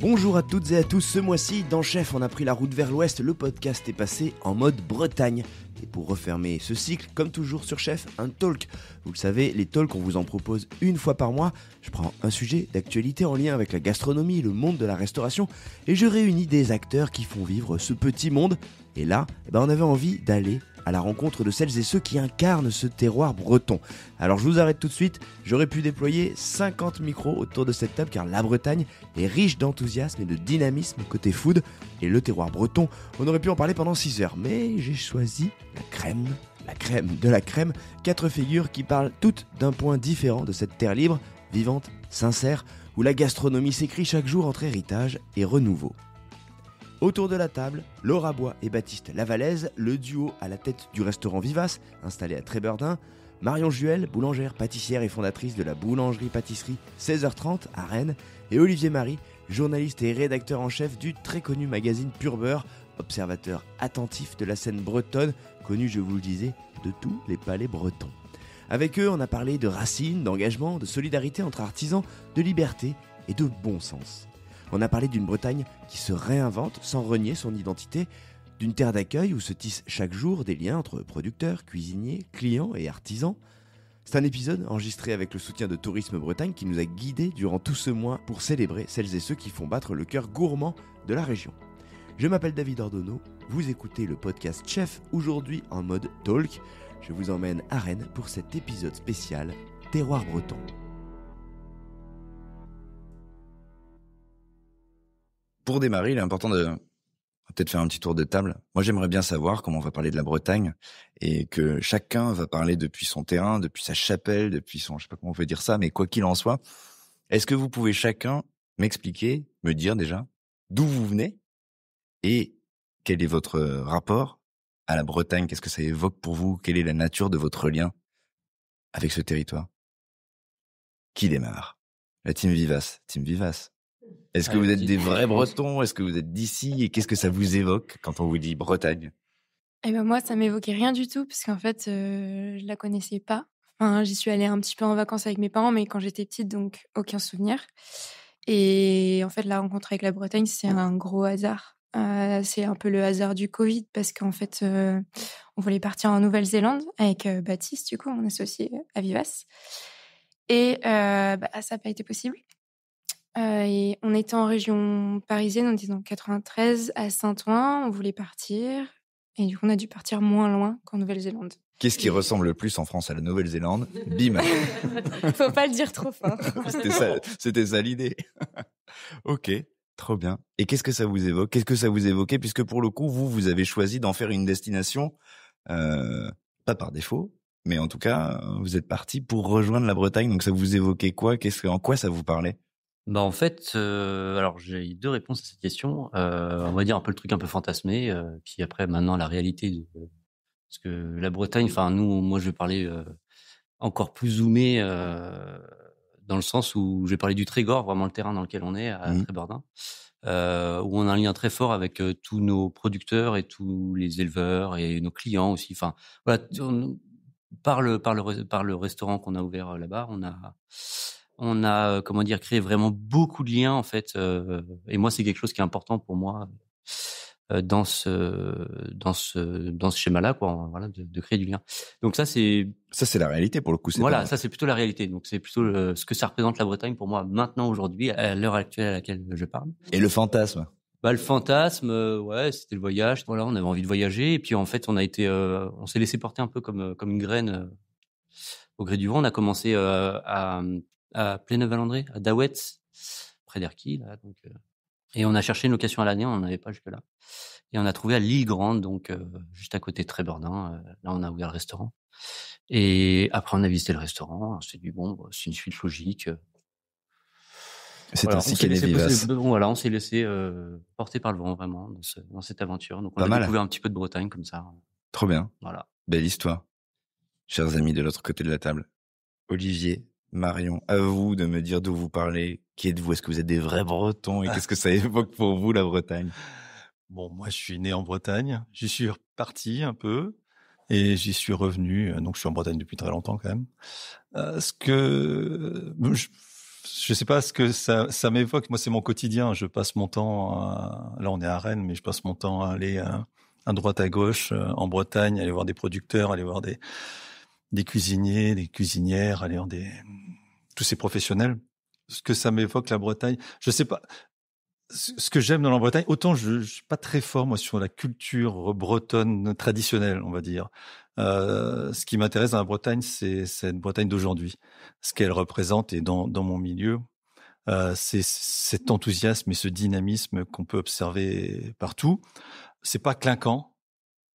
Bonjour à toutes et à tous, ce mois-ci, dans Chef, on a pris la route vers l'ouest, le podcast est passé en mode Bretagne. Et pour refermer ce cycle, comme toujours sur Chef, un talk. Vous le savez, les talks, on vous en propose une fois par mois. Je prends un sujet d'actualité en lien avec la gastronomie, le monde de la restauration, et je réunis des acteurs qui font vivre ce petit monde. Et là, on avait envie d'aller à la rencontre de celles et ceux qui incarnent ce terroir breton. Alors je vous arrête tout de suite, j'aurais pu déployer 50 micros autour de cette table car la Bretagne est riche d'enthousiasme et de dynamisme côté food. Et le terroir breton, on aurait pu en parler pendant 6 heures, mais j'ai choisi la crème de la crème. 4 figures qui parlent toutes d'un point différent de cette terre libre, vivante, sincère, où la gastronomie s'écrit chaque jour entre héritage et renouveau. Autour de la table, Laura Bois et Baptiste Lavalaise, le duo à la tête du restaurant Vivace, installé à Tréberdin, Marion Juel, boulangère, pâtissière et fondatrice de la boulangerie-pâtisserie 16h30 à Rennes, et Olivier Marie, journaliste et rédacteur en chef du très connu magazine Pur Beurre, observateur attentif de la scène bretonne, connu, je vous le disais, de tous les palais bretons. Avec eux, on a parlé de racines, d'engagement, de solidarité entre artisans, de liberté et de bon sens. On a parlé d'une Bretagne qui se réinvente sans renier son identité, d'une terre d'accueil où se tissent chaque jour des liens entre producteurs, cuisiniers, clients et artisans. C'est un épisode enregistré avec le soutien de Tourisme Bretagne qui nous a guidés durant tout ce mois pour célébrer celles et ceux qui font battre le cœur gourmand de la région. Je m'appelle David Ordonneau, vous écoutez le podcast Chef, aujourd'hui en mode talk. Je vous emmène à Rennes pour cet épisode spécial Terroir breton. Pour démarrer, il est important de peut-être faire un petit tour de table. Moi, j'aimerais bien savoir comment on va parler de la Bretagne et que chacun va parler depuis son terrain, depuis sa chapelle, depuis son, je sais pas comment on peut dire ça, mais quoi qu'il en soit, est-ce que vous pouvez chacun m'expliquer, me dire déjà d'où vous venez et quel est votre rapport à la Bretagne? Qu'est-ce que ça évoque pour vous? Quelle est la nature de votre lien avec ce territoire? Qui démarre? La team Vivace. Team Vivace. Est-ce que vous êtes des vrais Bretons? Est-ce que vous êtes d'ici? Et qu'est-ce que ça vous évoque quand on vous dit Bretagne? Eh ben moi, ça m'évoquait rien du tout, parce qu'en fait, je la connaissais pas. Enfin, j'y suis allée un petit peu en vacances avec mes parents, mais quand j'étais petite, donc aucun souvenir. Et en fait, la rencontre avec la Bretagne, c'est un gros hasard. C'est un peu le hasard du Covid, parce qu'en fait, on voulait partir en Nouvelle-Zélande avec Baptiste, du coup, mon associé à Vivace. Et ça n'a pas été possible. Et on était en région parisienne, on était dans 93 à Saint-Ouen, on voulait partir. Et du coup, on a dû partir moins loin qu'en Nouvelle-Zélande. Qu'est-ce qui ressemble le plus en France à la Nouvelle-Zélande? Bim. Faut pas le dire trop fort. C'était ça l'idée. Ok, trop bien. Et qu'est-ce que ça vous évoque? Qu'est-ce que ça vous évoquait? Puisque pour le coup, vous avez choisi d'en faire une destination, pas par défaut, mais en tout cas, vous êtes parti pour rejoindre la Bretagne. Donc ça vous évoquait quoi? En quoi ça vous parlait? En fait, alors j'ai 2 réponses à cette question. On va dire un peu le truc un peu fantasmé, puis après maintenant la réalité de parce que la Bretagne, enfin moi je vais parler, encore plus zoomé, dans le sens où je vais parler du Trégor, vraiment le terrain dans lequel on est à Trébordin, où on a un lien très fort avec, tous nos producteurs et tous les éleveurs et nos clients aussi. Enfin voilà, par le restaurant qu'on a ouvert, là-bas, on a comment dire, créé vraiment beaucoup de liens en fait, et moi c'est quelque chose qui est important pour moi, dans ce schéma-là quoi, voilà, de créer du lien. Donc ça c'est La réalité pour le coup. voilà, ça c'est plutôt la réalité. Donc c'est plutôt ce que ça représente la Bretagne pour moi maintenant aujourd'hui à l'heure actuelle à laquelle je parle. Et le fantasme? Le fantasme, ouais, c'était le voyage. Voilà, on avait envie de voyager et puis en fait on s'est laissé porter un peu comme une graine, au gré du vent. On a commencé à Pléneuve-Valandré, à Daouette, près d'Erquy, là, donc, et on a cherché une location à l'année, on n'en avait pas jusque-là. Et on a trouvé à l'Île Grande, donc juste à côté de Trébordin. Là, on a ouvert le restaurant. Et après, on a visité le restaurant. On s'est dit c'est une suite logique. C'est voilà, ainsi qu'elle est Vivace. Voilà, on s'est laissé porter par le vent vraiment dans cette aventure. Donc on a découvert un petit peu de Bretagne comme ça. Trop bien. Voilà. Belle histoire. Chers amis de l'autre côté de la table, Olivier, Marion, à vous de me dire d'où vous parlez. Qui êtes-vous? Est-ce que vous êtes des vrais Bretons? Et qu'est-ce que ça évoque pour vous, la Bretagne? Bon, moi, je suis né en Bretagne. J'y suis reparti un peu et j'y suis revenu. Donc, je suis en Bretagne depuis très longtemps quand même. Je je sais pas ce que ça m'évoque. Moi, c'est mon quotidien. Je passe mon temps, là, on est à Rennes, mais je passe mon temps à aller à droite, à gauche, en Bretagne, aller voir des producteurs, aller voir des cuisiniers, des cuisinières, aller voir tous ces professionnels. Ce que ça m'évoque, la Bretagne, je sais pas. Ce que j'aime dans la Bretagne, autant je suis pas très fort moi sur la culture bretonne traditionnelle, on va dire. Ce qui m'intéresse dans la Bretagne, c'est cette Bretagne d'aujourd'hui, ce qu'elle représente, et dans mon milieu, c'est cet enthousiasme et ce dynamisme qu'on peut observer partout. C'est pas clinquant,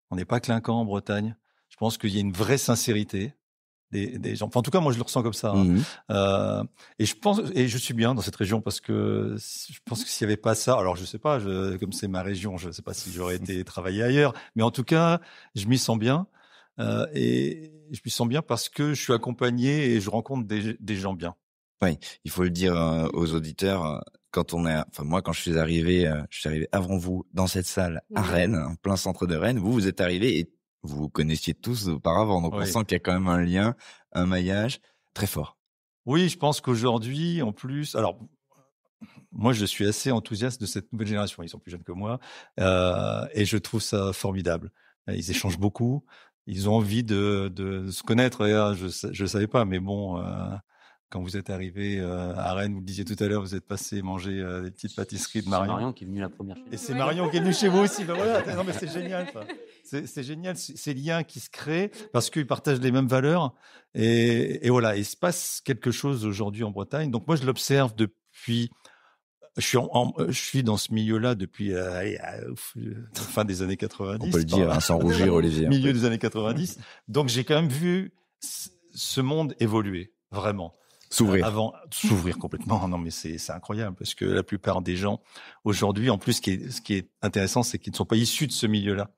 on n'est pas clinquant en Bretagne. Je pense qu'il y a une vraie sincérité des gens. Enfin, en tout cas, moi, je le ressens comme ça. Et je suis bien dans cette région parce que je pense que s'il y avait pas ça, alors je sais pas, comme c'est ma région, je sais pas si j'aurais été travailler ailleurs, mais en tout cas, je m'y sens bien. Et je m'y sens bien parce que je suis accompagné et je rencontre des gens bien. Oui, il faut le dire aux auditeurs. Quand moi, quand je suis arrivé avant vous dans cette salle à Rennes, en plein centre de Rennes. Vous êtes arrivés et vous vous connaissiez tous auparavant, donc on sent qu'il y a quand même un lien, un maillage très fort. Oui, je pense qu'aujourd'hui, en plus, alors moi, je suis assez enthousiaste de cette nouvelle génération. Ils sont plus jeunes que moi, et je trouve ça formidable. Ils échangent beaucoup, ils ont envie de se connaître. Et, je savais pas, mais bon. Quand vous êtes arrivé à Rennes, vous le disiez tout à l'heure, vous êtes passé manger des petites pâtisseries de Marion. C'est Marion qui est venue la première. Et c'est Marion qui est venue chez vous aussi. Ben voilà, non mais c'est génial. C'est génial ces liens qui se créent parce qu'ils partagent les mêmes valeurs. Et voilà, il se passe quelque chose aujourd'hui en Bretagne. Donc moi, je l'observe depuis. Je suis dans ce milieu-là depuis fin des années 90. On peut le dire, sans rougir, Olivier. Milieu des années 90. Donc j'ai quand même vu ce monde évoluer, vraiment. S'ouvrir complètement. Non, mais c'est incroyable parce que la plupart des gens aujourd'hui, en plus, ce qui est intéressant, c'est qu'ils ne sont pas issus de ce milieu-là.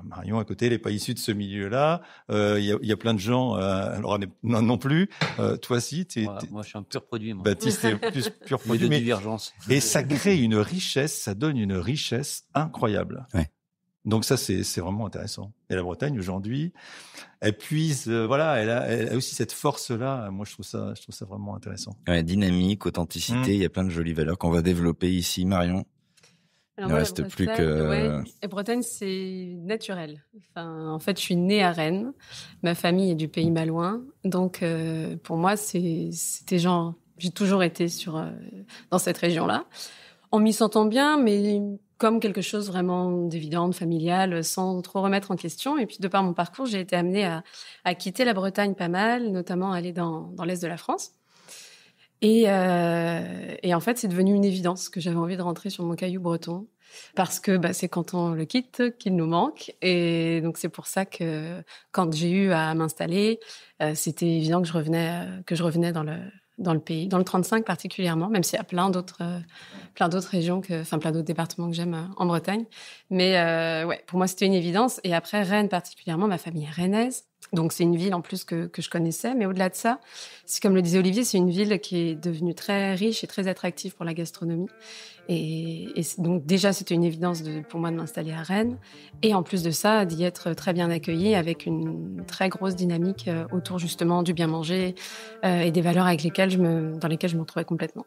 Marion à côté, elle n'est pas issue de ce milieu-là. Il y a plein de gens. Alors non plus. Toi, si. Moi, je suis un pur produit. Moi. Baptiste est plus pur produit. Mais divergence. Et ça crée une richesse. Ça donne une richesse incroyable. Ouais. Donc ça, c'est vraiment intéressant. Et la Bretagne aujourd'hui, elle puise, elle a aussi cette force-là. Moi, je trouve ça vraiment intéressant. Ouais, dynamique, authenticité. Il y a plein de jolies valeurs qu'on va développer ici, Marion. Alors il ne reste plus que. Ouais, et Bretagne, c'est naturel. Enfin, en fait, je suis née à Rennes. Ma famille est du Pays Malouin, donc pour moi, c'était genre, j'ai toujours été dans cette région-là, en m'y sentant bien, mais comme quelque chose vraiment d'évident, de familial, sans trop remettre en question. Et puis, de par mon parcours, j'ai été amenée à quitter la Bretagne pas mal, notamment aller dans l'est de la France. Et en fait, c'est devenu une évidence que j'avais envie de rentrer sur mon caillou breton parce que c'est quand on le quitte qu'il nous manque. Et donc, c'est pour ça que quand j'ai eu à m'installer, c'était évident que je revenais dans le pays, dans le 35 particulièrement, même s'il y a plein d'autres régions, plein d'autres départements que j'aime en Bretagne. Mais pour moi, c'était une évidence. Et après, Rennes particulièrement, ma famille est rennaise. Donc, c'est une ville en plus que je connaissais. Mais au-delà de ça, c'est comme le disait Olivier, c'est une ville qui est devenue très riche et très attractive pour la gastronomie. Et donc, déjà, c'était une évidence pour moi de m'installer à Rennes. Et en plus de ça, d'y être très bien accueillie avec une très grosse dynamique autour justement du bien manger et des valeurs avec dans lesquelles je me retrouvais complètement.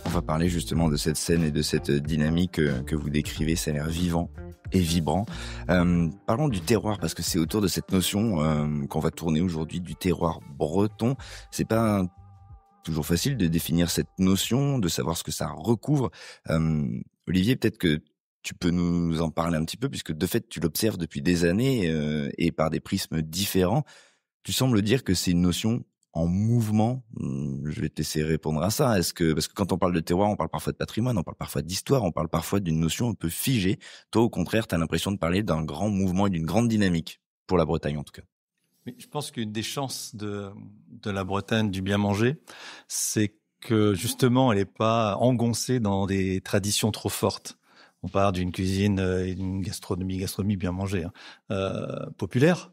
On va parler justement de cette scène et de cette dynamique que vous décrivez, ça a l'air vivant et vibrant. Parlons du terroir, parce que c'est autour de cette notion qu'on va tourner aujourd'hui, du terroir breton. C'est pas toujours facile de définir cette notion, de savoir ce que ça recouvre. Olivier, peut-être que tu peux nous en parler un petit peu, puisque de fait tu l'observes depuis des années et par des prismes différents. Tu sembles dire que c'est une notion en mouvement. Je vais te laisser répondre à ça. Parce que quand on parle de terroir, on parle parfois de patrimoine, on parle parfois d'histoire, on parle parfois d'une notion un peu figée. Toi, au contraire, tu as l'impression de parler d'un grand mouvement et d'une grande dynamique, pour la Bretagne en tout cas. Mais je pense qu'une des chances de la Bretagne du bien manger, c'est que justement, elle n'est pas engoncée dans des traditions trop fortes. On parle d'une cuisine et d'une gastronomie bien mangée, populaire,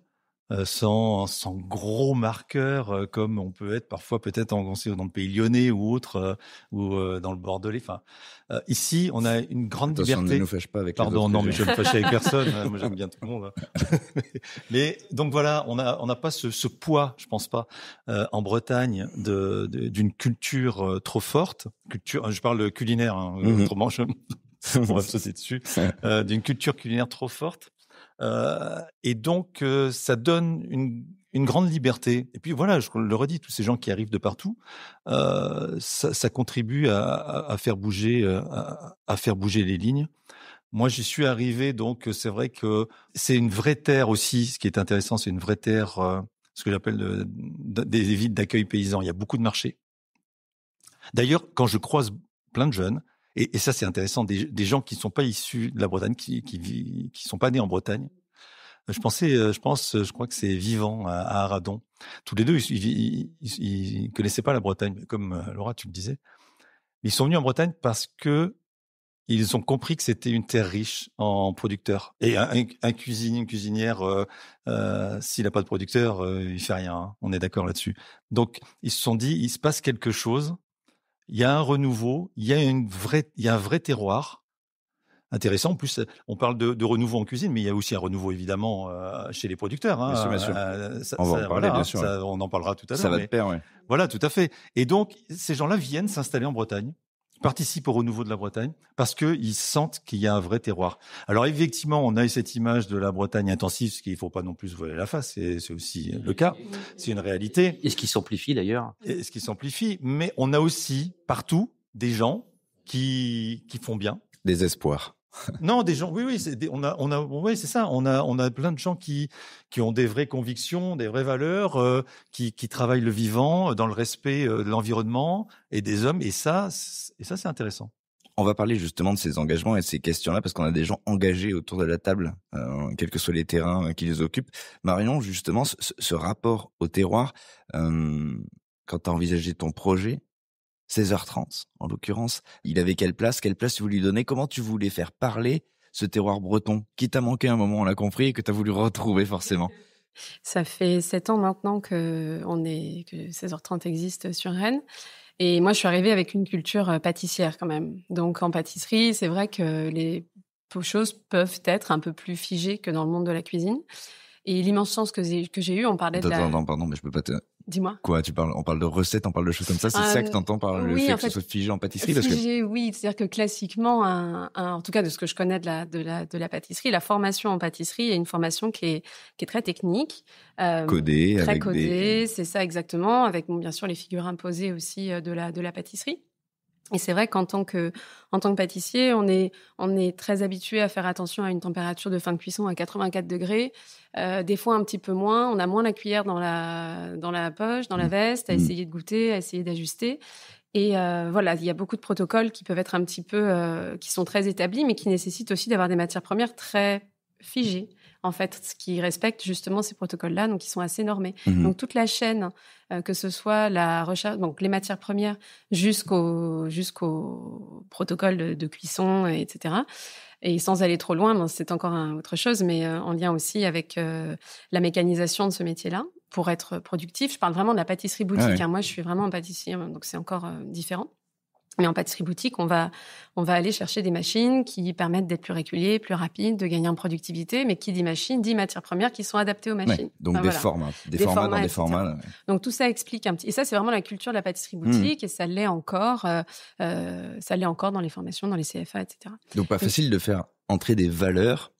sans gros marqueurs comme on peut être parfois peut-être dans le pays lyonnais ou autre ou dans le Bordelais. Enfin, ici, on a une grande Attention, liberté. ne nous fâche pas avec les Pardon, autres non, mais régions. je me fâche avec personne. Moi, j'aime bien tout le monde. Mais donc voilà, on n'a pas ce poids, je pense pas, en Bretagne d'une culture trop forte. Je parle culinaire, hein, autrement on va me sauter dessus. D'une culture culinaire trop forte. Et donc, ça donne une grande liberté. Et puis voilà, je le redis, tous ces gens qui arrivent de partout, ça contribue à faire bouger, à faire bouger les lignes. Moi, j'y suis arrivé, donc c'est vrai que c'est une vraie terre aussi. Ce qui est intéressant, c'est une vraie terre, ce que j'appelle des villes d'accueil paysan. Il y a beaucoup de marchés. D'ailleurs, quand je croise plein de jeunes, et ça c'est intéressant, des gens qui ne sont pas issus de la Bretagne, qui sont pas nés en Bretagne. Je crois que c'est Vivant à Aradon. Tous les deux, ils connaissaient pas la Bretagne, comme Laura, tu le disais. Ils sont venus en Bretagne parce que ils ont compris que c'était une terre riche en producteurs. Et un cuisinier, une cuisinière, s'il n'a pas de producteur, il fait rien. Hein. On est d'accord là-dessus. Donc, ils se sont dit, il se passe quelque chose. Il y a un renouveau, il y a un vrai terroir intéressant. En plus, on parle de renouveau en cuisine, mais il y a aussi un renouveau évidemment chez les producteurs. Hein. Bien sûr. On va en parler, bien sûr. On en parlera tout à l'heure. Ça va de pair, ouais. Voilà, tout à fait. Et donc, ces gens-là viennent s'installer en Bretagne, participent au renouveau de la Bretagne, parce qu'ils sentent qu'il y a un vrai terroir. Alors effectivement, on a cette image de la Bretagne intensive, ce qu'il ne faut pas non plus se voiler la face, c'est aussi le cas, c'est une réalité. Et ce qui s'amplifie d'ailleurs. Et ce qui s'amplifie, mais on a aussi partout des gens qui font bien. Des espoirs. Non, des gens. Oui, oui, c'est ça. On a plein de gens qui ont des vraies convictions, des vraies valeurs, qui travaillent le vivant dans le respect de l'environnement et des hommes. Et ça, c'est intéressant. On va parler justement de ces engagements et de ces questions-là parce qu'on a des gens engagés autour de la table, quels que soient les terrains qui les occupent. Marion, justement, ce rapport au terroir, quand tu as envisagé ton projet, 16h30 en l'occurrence, il avait quelle place tu voulais lui donner, comment tu voulais faire parler ce terroir breton qui t'a manqué à un moment, on l'a compris, et que tu as voulu retrouver forcément. Ça fait 7 ans maintenant que 16h30 existe sur Rennes. Et moi, je suis arrivée avec une culture pâtissière quand même. Donc en pâtisserie, c'est vrai que les choses peuvent être un peu plus figées que dans le monde de la cuisine. Et l'immense chance que j'ai eu, on parlait Attends, pardon, mais je peux pas te... Dis-moi. Quoi, on parle de recettes, on parle de choses comme ça, c'est ça que t'entends par le fait que ce soit figé en pâtisserie Figé, oui, c'est-à-dire que classiquement, en tout cas de ce que je connais de la pâtisserie, la formation en pâtisserie est une formation qui est très technique, codée, très avec codée, c'est ça exactement, avec bien sûr les figures imposées aussi de la pâtisserie. Et c'est vrai qu'en tant que pâtissier, on est très habitué à faire attention à une température de fin de cuisson à 84 degrés. Des fois un petit peu moins. On a moins la cuillère dans la poche, dans la veste, à essayer de goûter, à essayer d'ajuster. Et voilà, il y a beaucoup de protocoles qui peuvent être un petit peu, qui sont très établis, mais qui nécessitent aussi d'avoir des matières premières très figées. En fait, ce qui respecte justement ces protocoles-là, donc ils sont assez normés. Donc toute la chaîne, que ce soit la recherche, donc les matières premières jusqu'au protocole de cuisson, etc. Et sans aller trop loin, c'est encore autre chose, mais en lien aussi avec la mécanisation de ce métier-là pour être productif. Je parle vraiment de la pâtisserie boutique. Ah ouais. Moi, je suis vraiment en pâtisserie, donc c'est encore différent. Mais en pâtisserie boutique, on va aller chercher des machines qui permettent d'être plus réguliers, plus rapides, de gagner en productivité. Mais qui dit machine, dit matières premières qui sont adaptées aux machines. Ouais, donc des formats dans des formats. Ouais. Donc tout ça explique un petit. Et ça, c'est vraiment la culture de la pâtisserie boutique, et ça l'est encore. Dans les formations, dans les CFA, etc. Donc pas facile de faire entrer des valeurs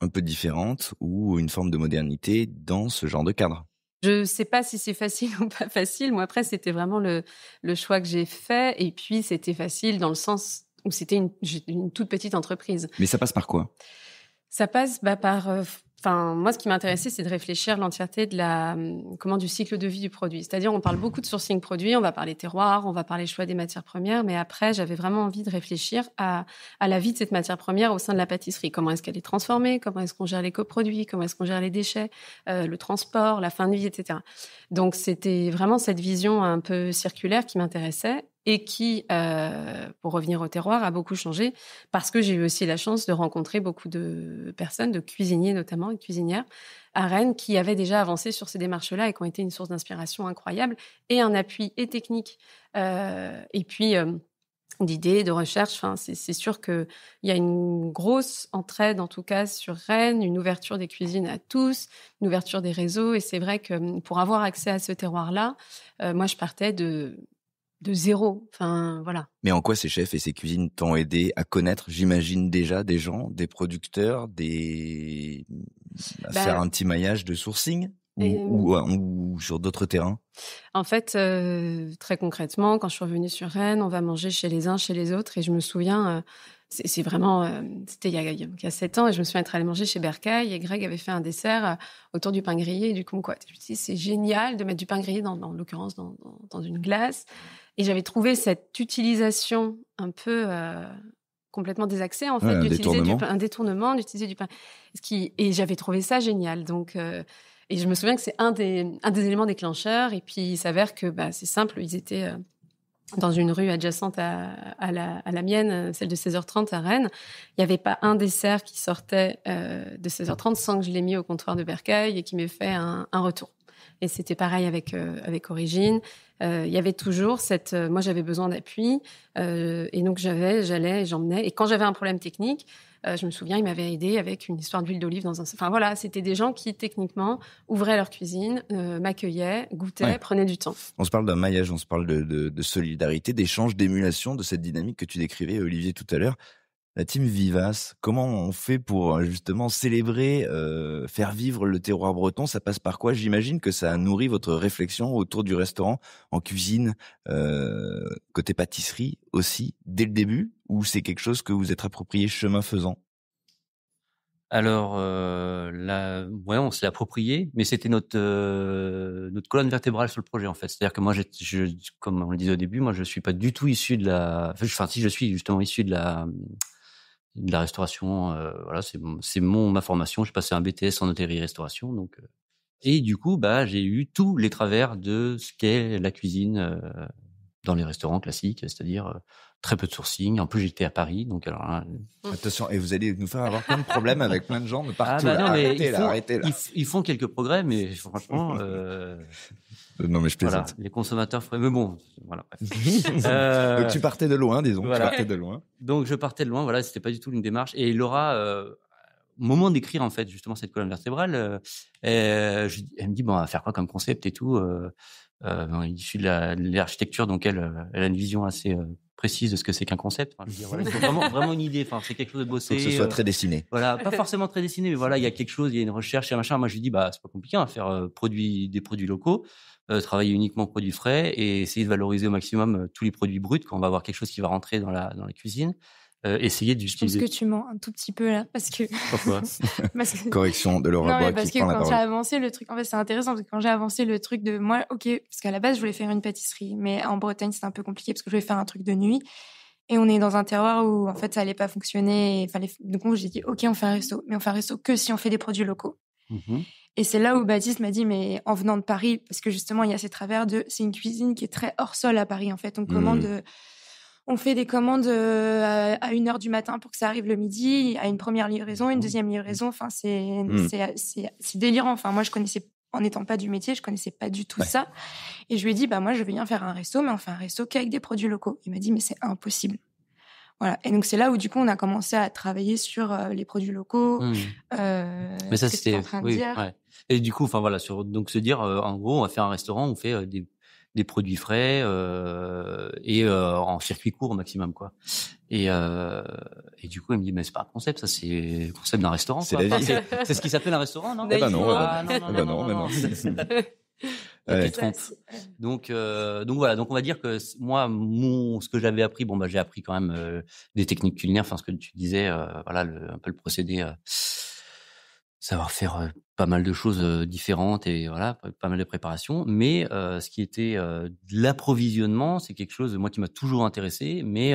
un peu différentes ou une forme de modernité dans ce genre de cadre. Je sais pas si c'est facile ou pas facile. Moi, après, c'était vraiment le choix que j'ai fait. Et puis, c'était facile dans le sens où c'était une toute petite entreprise. Mais ça passe par quoi ? Ça passe par... moi, ce qui m'intéressait, c'est de réfléchir l'entièreté du cycle de vie du produit. C'est-à-dire, on parle beaucoup de sourcing produit, on va parler terroir, on va parler choix des matières premières, mais après, j'avais vraiment envie de réfléchir à la vie de cette matière première au sein de la pâtisserie. Comment est-ce qu'elle est transformée ? Comment est-ce qu'on gère les coproduits ? Comment est-ce qu'on gère les déchets ? Le transport, la fin de vie, etc. Donc, c'était vraiment cette vision un peu circulaire qui m'intéressait. et qui, pour revenir au terroir, a beaucoup changé parce que j'ai eu aussi la chance de rencontrer beaucoup de personnes, de cuisiniers notamment, et de cuisinières à Rennes qui avaient déjà avancé sur ces démarches-là et qui ont été une source d'inspiration incroyable et un appui et technique et puis d'idées, de recherche. Enfin, c'est sûr qu'il y a une grosse entraide, en tout cas, sur Rennes, une ouverture des cuisines à tous, une ouverture des réseaux. Et c'est vrai que pour avoir accès à ce terroir-là, moi, je partais de zéro. Enfin, voilà. Mais en quoi ces chefs et ces cuisines t'ont aidé à connaître, j'imagine déjà, des gens, des producteurs, à faire un petit maillage de sourcing ou sur d'autres terrains? En fait, très concrètement, quand je suis revenue sur Rennes, on va manger chez les uns, chez les autres. Et je me souviens, c'est vraiment, c'était il y a 7 ans, et je me souviens être allée manger chez Bercail, et Greg avait fait un dessert autour du pain grillé et du kumquat. Je me suis dit, c'est génial de mettre du pain grillé, dans l'occurrence, dans une glace. Et j'avais trouvé cette utilisation un peu complètement désaxée, en fait, d'utiliser un détournement, d'utiliser du pain. Et j'avais trouvé ça génial. Donc, et je me souviens que c'est un des éléments déclencheurs. Et puis, il s'avère que c'est simple, ils étaient dans une rue adjacente à la mienne, celle de 16h30 à Rennes. Il n'y avait pas un dessert qui sortait de 16h30 sans que je l'ai mis au comptoir de Bercail et qui m'ait fait un retour. Et c'était pareil avec Origine. Il y avait toujours moi, j'avais besoin d'appui. Et donc, j'allais, j'emmenais. Et quand j'avais un problème technique, je me souviens, ils m'avaient aidé avec une histoire d'huile d'olive dans un... Enfin, voilà, c'était des gens qui, techniquement, ouvraient leur cuisine, m'accueillaient, goûtaient, prenaient du temps. On se parle d'un maillage, on se parle de solidarité, d'échange, d'émulation, de cette dynamique que tu décrivais, Olivier, tout à l'heure. La team Vivace, comment on fait pour justement célébrer, faire vivre le terroir breton? Ça passe par quoi? J'imagine que ça a nourri votre réflexion autour du restaurant, en cuisine, côté pâtisserie aussi, dès le début, ou c'est quelque chose que vous êtes approprié chemin faisant? Alors, on s'est approprié, mais c'était notre colonne vertébrale sur le projet, en fait. C'est-à-dire que moi, comme on le disait au début, moi, je suis pas du tout issu de enfin, si, je suis justement issu de la restauration. Voilà, c'est ma formation. J'ai passé un BTS en hôtellerie-restauration, donc. Et du coup, j'ai eu tous les travers de ce qu'est la cuisine dans les restaurants classiques, c'est-à-dire très peu de sourcing. En plus, j'étais à Paris, donc alors là... Attention, et vous allez nous faire avoir plein de problèmes avec plein de gens de partout. Arrêtez là. Ils font quelques progrès, mais franchement... non, mais je plaisante. Voilà, les consommateurs feraient... Mais bon, voilà. Donc tu partais de loin, disons. Voilà. Tu partais de loin. Donc je partais de loin, voilà, c'était pas du tout une démarche. Et Laura... au moment d'écrire, en fait, justement, cette colonne vertébrale, elle me dit, on va faire quoi comme concept et tout. Issue de l'architecture, donc elle a une vision assez précise de ce que c'est qu'un concept. Enfin, je veux dire, voilà, il faut vraiment une idée. Enfin, c'est quelque chose de bossé. Faut que ce soit très dessiné. Voilà, pas forcément très dessiné, mais voilà, il y a quelque chose, il y a une recherche et machin. Moi, je lui dis, c'est pas compliqué, hein, faire des produits locaux, travailler uniquement produits frais et essayer de valoriser au maximum tous les produits bruts quand on va avoir quelque chose qui va rentrer dans la cuisine. Essayer d'utiliser. Je pense que tu mens un tout petit peu là, parce que. Pourquoi? Correction de Laura Bois parce qui que prend la quand parole. j'ai avancé le truc, en fait, c'est intéressant parce que quand j'ai avancé le truc de moi, parce qu'à la base, je voulais faire une pâtisserie, mais en Bretagne, c'était un peu compliqué parce que je voulais faire un truc de nuit. Et on est dans un terroir où, en fait, ça allait pas fonctionner. Donc, j'ai dit, OK, on fait un resto. Mais on fait un resto que si on fait des produits locaux. Mm-hmm. Et c'est là où Baptiste m'a dit, mais en venant de Paris, parce que justement, il y a ces travers c'est une cuisine qui est très hors sol à Paris, en fait. On fait des commandes à 1h du matin pour que ça arrive le midi, à une première livraison, une deuxième livraison. Enfin, c'est délirant. Enfin, moi, en n'étant pas du métier, je connaissais pas du tout ça. Et je lui ai dit, moi, je veux bien faire un resto, mais on fait un resto qu'avec des produits locaux. Il m'a dit, mais c'est impossible. Voilà. Et donc, c'est là où, du coup, on a commencé à travailler sur les produits locaux. Mais ça, c'était... Oui, ouais. Et du coup, enfin, voilà, donc se dire, en gros, on va faire un restaurant, on fait des produits frais et en circuit court au maximum, quoi. Et du coup, il me dit, mais c'est pas un concept, ça, c'est le concept d'un restaurant. C'est la vie. C'est ce qui s'appelle un restaurant, non? Non. Tu te trompes. Donc voilà. Donc on va dire que moi, ce que j'avais appris, j'ai appris quand même des techniques culinaires. Enfin, ce que tu disais, voilà, un peu le procédé. Savoir faire pas mal de choses différentes et voilà, pas mal de préparations. Mais ce qui était de l'approvisionnement, c'est quelque chose moi qui m'a toujours intéressé, mais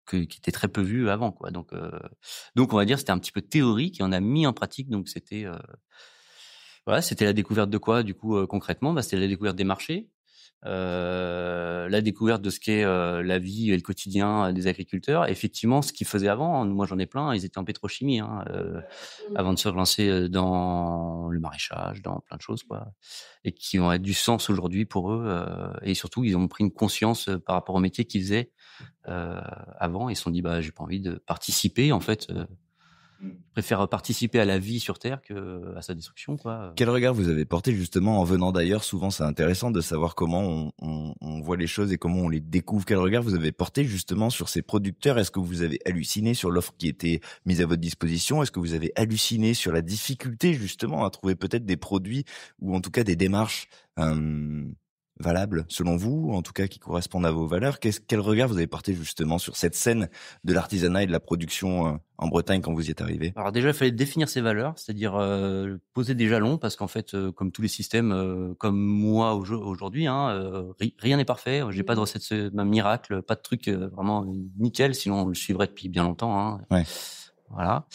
qui était très peu vu avant, quoi. Donc on va dire c'était un petit peu théorique et on a mis en pratique. Donc c'était voilà, c'était la découverte de quoi du coup concrètement? C'était la découverte des marchés. la découverte de ce qu'est la vie et le quotidien des agriculteurs. Effectivement, ce qu'ils faisaient avant, moi j'en ai plein, ils étaient en pétrochimie avant de se relancer dans le maraîchage, dans plein de choses, quoi, et qui ont du sens aujourd'hui pour eux. Et surtout, ils ont pris une conscience par rapport au métier qu'ils faisaient avant. Ils se sont dit, j'ai pas envie de participer, en fait. Je préfère participer à la vie sur Terre qu'à sa destruction, quoi. Quel regard vous avez porté justement en venant d'ailleurs? Souvent, c'est intéressant de savoir comment on voit les choses et comment on les découvre. Quel regard vous avez porté justement sur ces producteurs? Est-ce que vous avez halluciné sur l'offre qui était mise à votre disposition? Est-ce que vous avez halluciné sur la difficulté justement à trouver peut-être des produits ou en tout cas des démarches valables selon vous, en tout cas qui correspondent à vos valeurs? Quel regard vous avez porté justement sur cette scène de l'artisanat et de la production en Bretagne quand vous y êtes arrivé? Alors déjà, il fallait définir ses valeurs, c'est-à-dire poser des jalons, parce qu'en fait, comme tous les systèmes, comme moi aujourd'hui, rien n'est parfait. J'ai pas de recette miracle, pas de truc vraiment nickel, sinon on le suivrait depuis bien longtemps. Ouais. Voilà.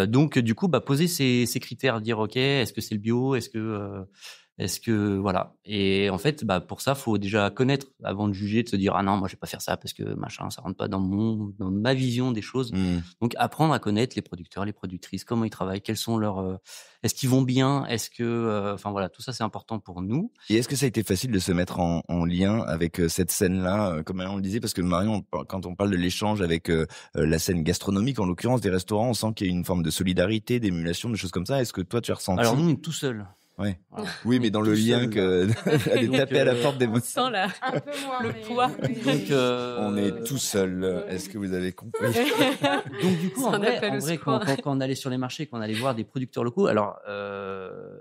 Donc du coup, poser ces critères, dire ok, est-ce que c'est le bio, est-ce que voilà. Et en fait, pour ça, faut déjà connaître avant de juger, de se dire ah non, moi je vais pas faire ça parce que machin, ça rentre pas dans ma vision des choses. Donc apprendre à connaître les producteurs, les productrices, comment ils travaillent, quels sont leurs, est-ce qu'ils vont bien, est-ce que, enfin voilà, tout ça c'est important pour nous. Et est-ce que ça a été facile de se mettre en lien avec cette scène-là, comme Marion le disait, parce que Marion, quand on parle de l'échange avec la scène gastronomique, en l'occurrence des restaurants, on sent qu'il y a une forme de solidarité, d'émulation, de choses comme ça. Est-ce que toi tu as ressenti? Alors nous, on est tout seul. Ouais. Oui, mais dans le lien d'aller taper à la porte des mots. Sans un peu moins, le poids. Donc, on est tout seul. Est-ce que vous avez compris? Donc du coup, en vrai, quand on allait sur les marchés, quand on allait voir des producteurs locaux, alors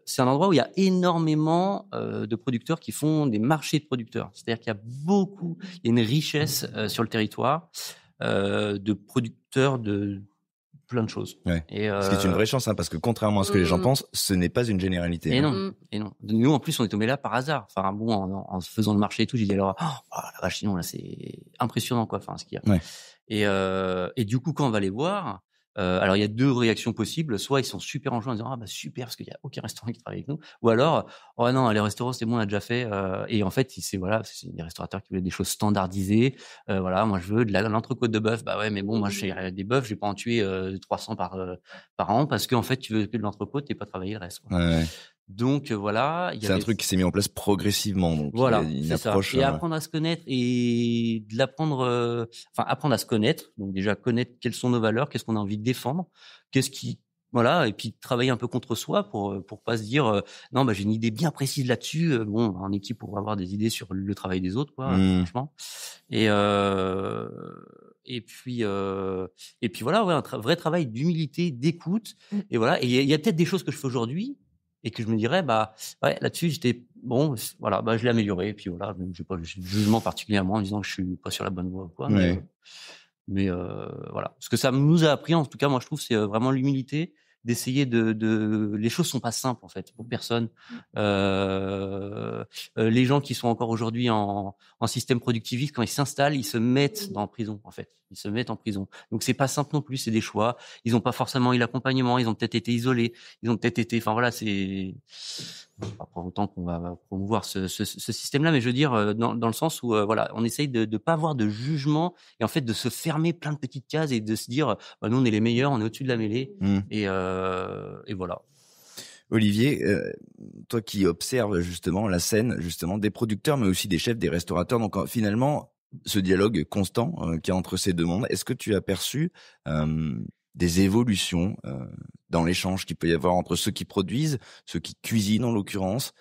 c'est un endroit où il y a énormément de producteurs qui font des marchés de producteurs. C'est-à-dire qu'il y a une richesse sur le territoire de producteurs de plein de choses. Ouais. Ce qui est une vraie chance, parce que contrairement à ce que les gens pensent, ce n'est pas une généralité. Et non. Nous, en plus, on est tombés là par hasard. Enfin bon, en faisant le marché et tout, j'ai dit alors, la vache, sinon là, c'est impressionnant, quoi. Enfin, ce qu'il y a. Ouais. Et du coup, quand on va les voir, alors il y a deux réactions possibles. Soit ils sont super enjoués en disant super parce qu'il y a aucun restaurant qui travaille avec nous, ou alors oh non, les restaurants c'est bon, on a déjà fait. Et en fait c'est des restaurateurs qui veulent des choses standardisées. Voilà, moi je veux de l'entrecôte de bœuf. Bah ouais, mais bon, moi je fais des bœufs, je vais pas en tuer 300 par an parce qu'en fait tu veux que de l'entrecôte, t'es pas travaillé le reste. Ouais. Donc voilà, c'est un truc qui s'est mis en place progressivement. Donc voilà, il y a une approche. Et apprendre à se connaître et apprendre à se connaître. Donc déjà connaître quelles sont nos valeurs, qu'est-ce qu'on a envie de défendre, et puis travailler un peu contre soi pour pas se dire non, j'ai une idée bien précise là-dessus. En équipe pour avoir des idées sur le travail des autres, quoi, franchement. Et puis voilà, un vrai travail d'humilité, d'écoute. Et voilà, et il y a peut-être des choses que je fais aujourd'hui et que je me dirais là-dessus j'étais bon, voilà, je l'ai amélioré, et puis voilà, j'ai pas de jugement particulièrement en disant que je suis pas sur la bonne voie, quoi. Mais voilà, ce que ça nous a appris, en tout cas moi je trouve, c'est vraiment l'humilité, d'essayer de les choses sont pas simples en fait pour personne. Les gens qui sont encore aujourd'hui en système productiviste, quand ils s'installent, ils se mettent en prison en fait. Ils se mettent en prison. Donc c'est pas simple non plus, c'est des choix. Ils ont pas forcément eu l'accompagnement, ils ont peut-être été isolés, ils ont peut-être été, enfin voilà, c'est pas pour autant qu'on va promouvoir ce système-là, mais je veux dire dans le sens où voilà, on essaye de pas avoir de jugement et en fait de se fermer plein de petites cases et de se dire nous on est les meilleurs, on est au-dessus de la mêlée. Et voilà. Olivier, toi qui observes justement la scène justement des producteurs, mais aussi des chefs, des restaurateurs, donc finalement ce dialogue constant qu'il y a entre ces deux mondes, est-ce que tu as perçu des évolutions dans l'échange qu'il peut y avoir entre ceux qui produisent, ceux qui cuisinent en l'occurrence,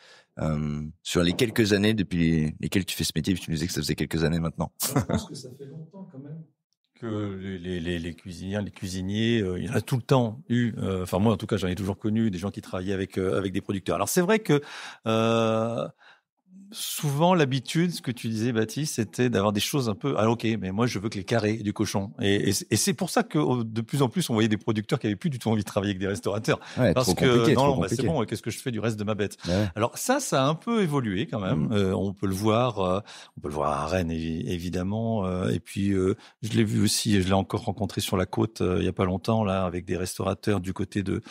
sur les quelques années depuis lesquelles tu fais ce métier? Tu nous disais que ça faisait quelques années maintenant. Je pense que ça fait longtemps quand même que les cuisiniers, il y en a tout le temps eu. Enfin moi en tout cas j'en ai toujours connu des gens qui travaillaient avec des producteurs. Alors c'est vrai que souvent l'habitude, ce que tu disais Baptiste, c'était d'avoir des choses un peu mais moi je veux que les carrés du cochon, et c'est pour ça que de plus en plus on voyait des producteurs qui avaient plus du tout envie de travailler avec des restaurateurs, parce que c'est bon, qu'est-ce que je fais du reste de ma bête? Alors ça a un peu évolué quand même. On peut le voir à Rennes évidemment, et puis je l'ai vu aussi, je l'ai encore rencontré sur la côte il y a pas longtemps là, avec des restaurateurs du côté de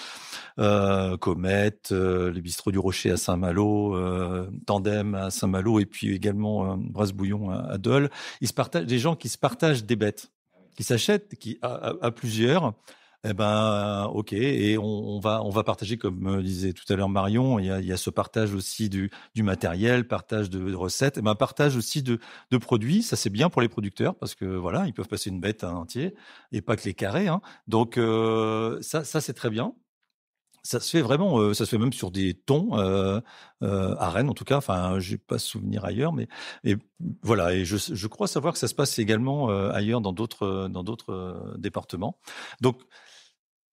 Comète, le bistrot du Rocher à Saint-Malo, Tandem à Saint-Malo et puis également Brasbouillon à Dole. Des gens qui se partagent des bêtes, qui s'achètent, à plusieurs. Eh ben, ok. Et on va partager, comme disait tout à l'heure Marion, il y a ce partage aussi du matériel, partage de recettes, et ben, partage aussi de produits. Ça, c'est bien pour les producteurs parce que voilà, ils peuvent passer une bête entière et pas que les carrés, hein. Donc, ça, c'est très bien. Ça se fait vraiment, ça se fait même sur des thons, à Rennes, en tout cas. Enfin, j'ai pas souvenir ailleurs, et voilà. Et je crois savoir que ça se passe également, ailleurs dans d'autres départements. Donc,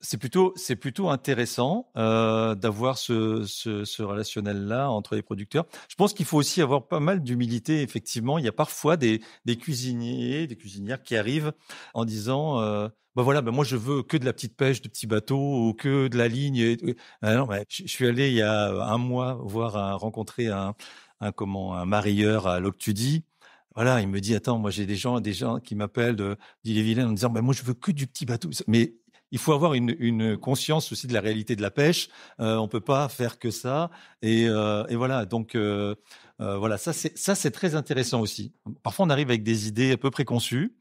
c'est plutôt intéressant d'avoir ce relationnel-là entre les producteurs. Je pense qu'il faut aussi avoir pas mal d'humilité. Effectivement, il y a parfois des cuisiniers, des cuisinières qui arrivent en disant moi je veux que de la petite pêche de petits bateaux ou que de la ligne. Non, je suis allé il y a un mois rencontrer un mareyeur à Loctudy. Voilà, il me dit attends, moi j'ai des gens qui m'appellent d'Ille-et-Vilaine en disant moi je veux que du petit bateau. Mais il faut avoir une conscience aussi de la réalité de la pêche. On peut pas faire que ça. Et voilà. Donc voilà, ça c'est très intéressant aussi. Parfois on arrive avec des idées un peu préconçues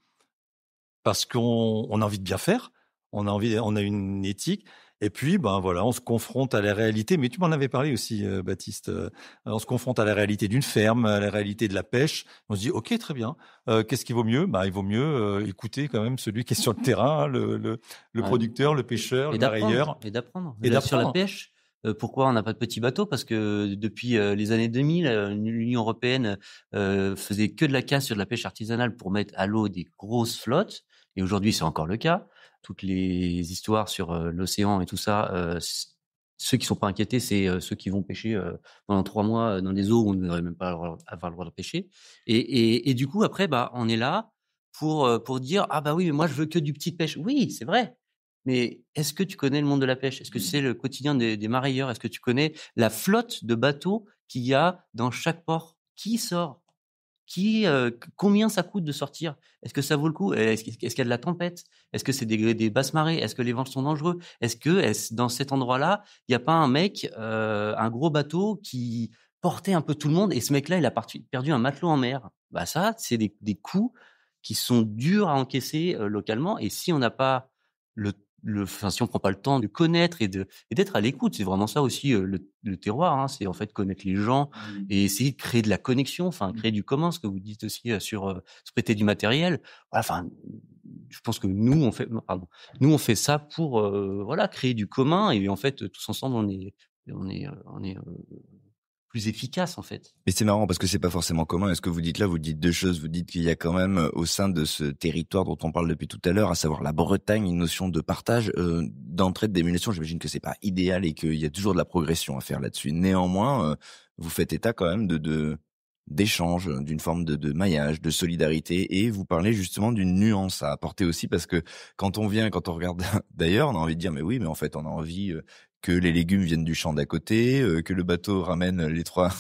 parce qu'on a envie de bien faire. On a une éthique. Et puis, voilà, on se confronte à la réalité. Mais tu m'en avais parlé aussi, Baptiste. On se confronte à la réalité d'une ferme, à la réalité de la pêche. On se dit, ok, très bien. Qu'est-ce qui vaut mieux ? Il vaut mieux écouter quand même celui qui est sur le terrain, le producteur, le pêcheur, le mareyeur. Et d'apprendre. Sur la pêche, pourquoi on n'a pas de petits bateaux ? Parce que depuis les années 2000, l'Union européenne faisait que de la casse sur de la pêche artisanale pour mettre à l'eau des grosses flottes. Et aujourd'hui, c'est encore le cas. Toutes les histoires sur l'océan et tout ça, ceux qui sont pas inquiétés, c'est ceux qui vont pêcher pendant 3 mois dans des eaux où on ne devrait même pas avoir le droit de pêcher. Et du coup, après, on est là pour dire oui, mais moi je veux que du petit pêche. Oui, c'est vrai. Mais est-ce que tu connais le monde de la pêche ? Est-ce que c'est le quotidien des mareyeurs ? Est-ce que tu connais la flotte de bateaux qu'il y a dans chaque port ? Qui sort ? Combien ça coûte de sortir ? Est-ce que ça vaut le coup ? Est-ce qu'il y a de la tempête ? Est-ce que c'est des basses marées ? Est-ce que les vents sont dangereux ? Est-ce que dans cet endroit-là, il n'y a pas un mec, un gros bateau qui portait un peu tout le monde, et ce mec-là, il a perdu un matelot en mer ? Ça, c'est des coûts qui sont durs à encaisser localement. Et si on n'a pas si on prend pas le temps de connaître et d'être à l'écoute, c'est vraiment ça aussi le terroir, hein, c'est en fait connaître les gens et essayer de créer de la connexion, créer du commun, ce que vous dites aussi sur se prêter du matériel. Voilà, je pense que nous on fait ça pour créer du commun, et en fait tous ensemble on est plus efficace en fait. Mais c'est marrant parce que c'est pas forcément commun. Et ce que vous dites là, vous dites 2 choses. Vous dites qu'il y a quand même au sein de ce territoire dont on parle depuis tout à l'heure, à savoir la Bretagne, une notion de partage, d'entraide, d'émulation. J'imagine que c'est pas idéal et qu'il y a toujours de la progression à faire là-dessus. Néanmoins, vous faites état quand même d'échange, d'une forme de maillage, de solidarité, et vous parlez justement d'une nuance à apporter aussi, parce que quand on regarde d'ailleurs, on a envie de dire mais oui, mais en fait on a envie que les légumes viennent du champ d'à côté, que le bateau ramène les 3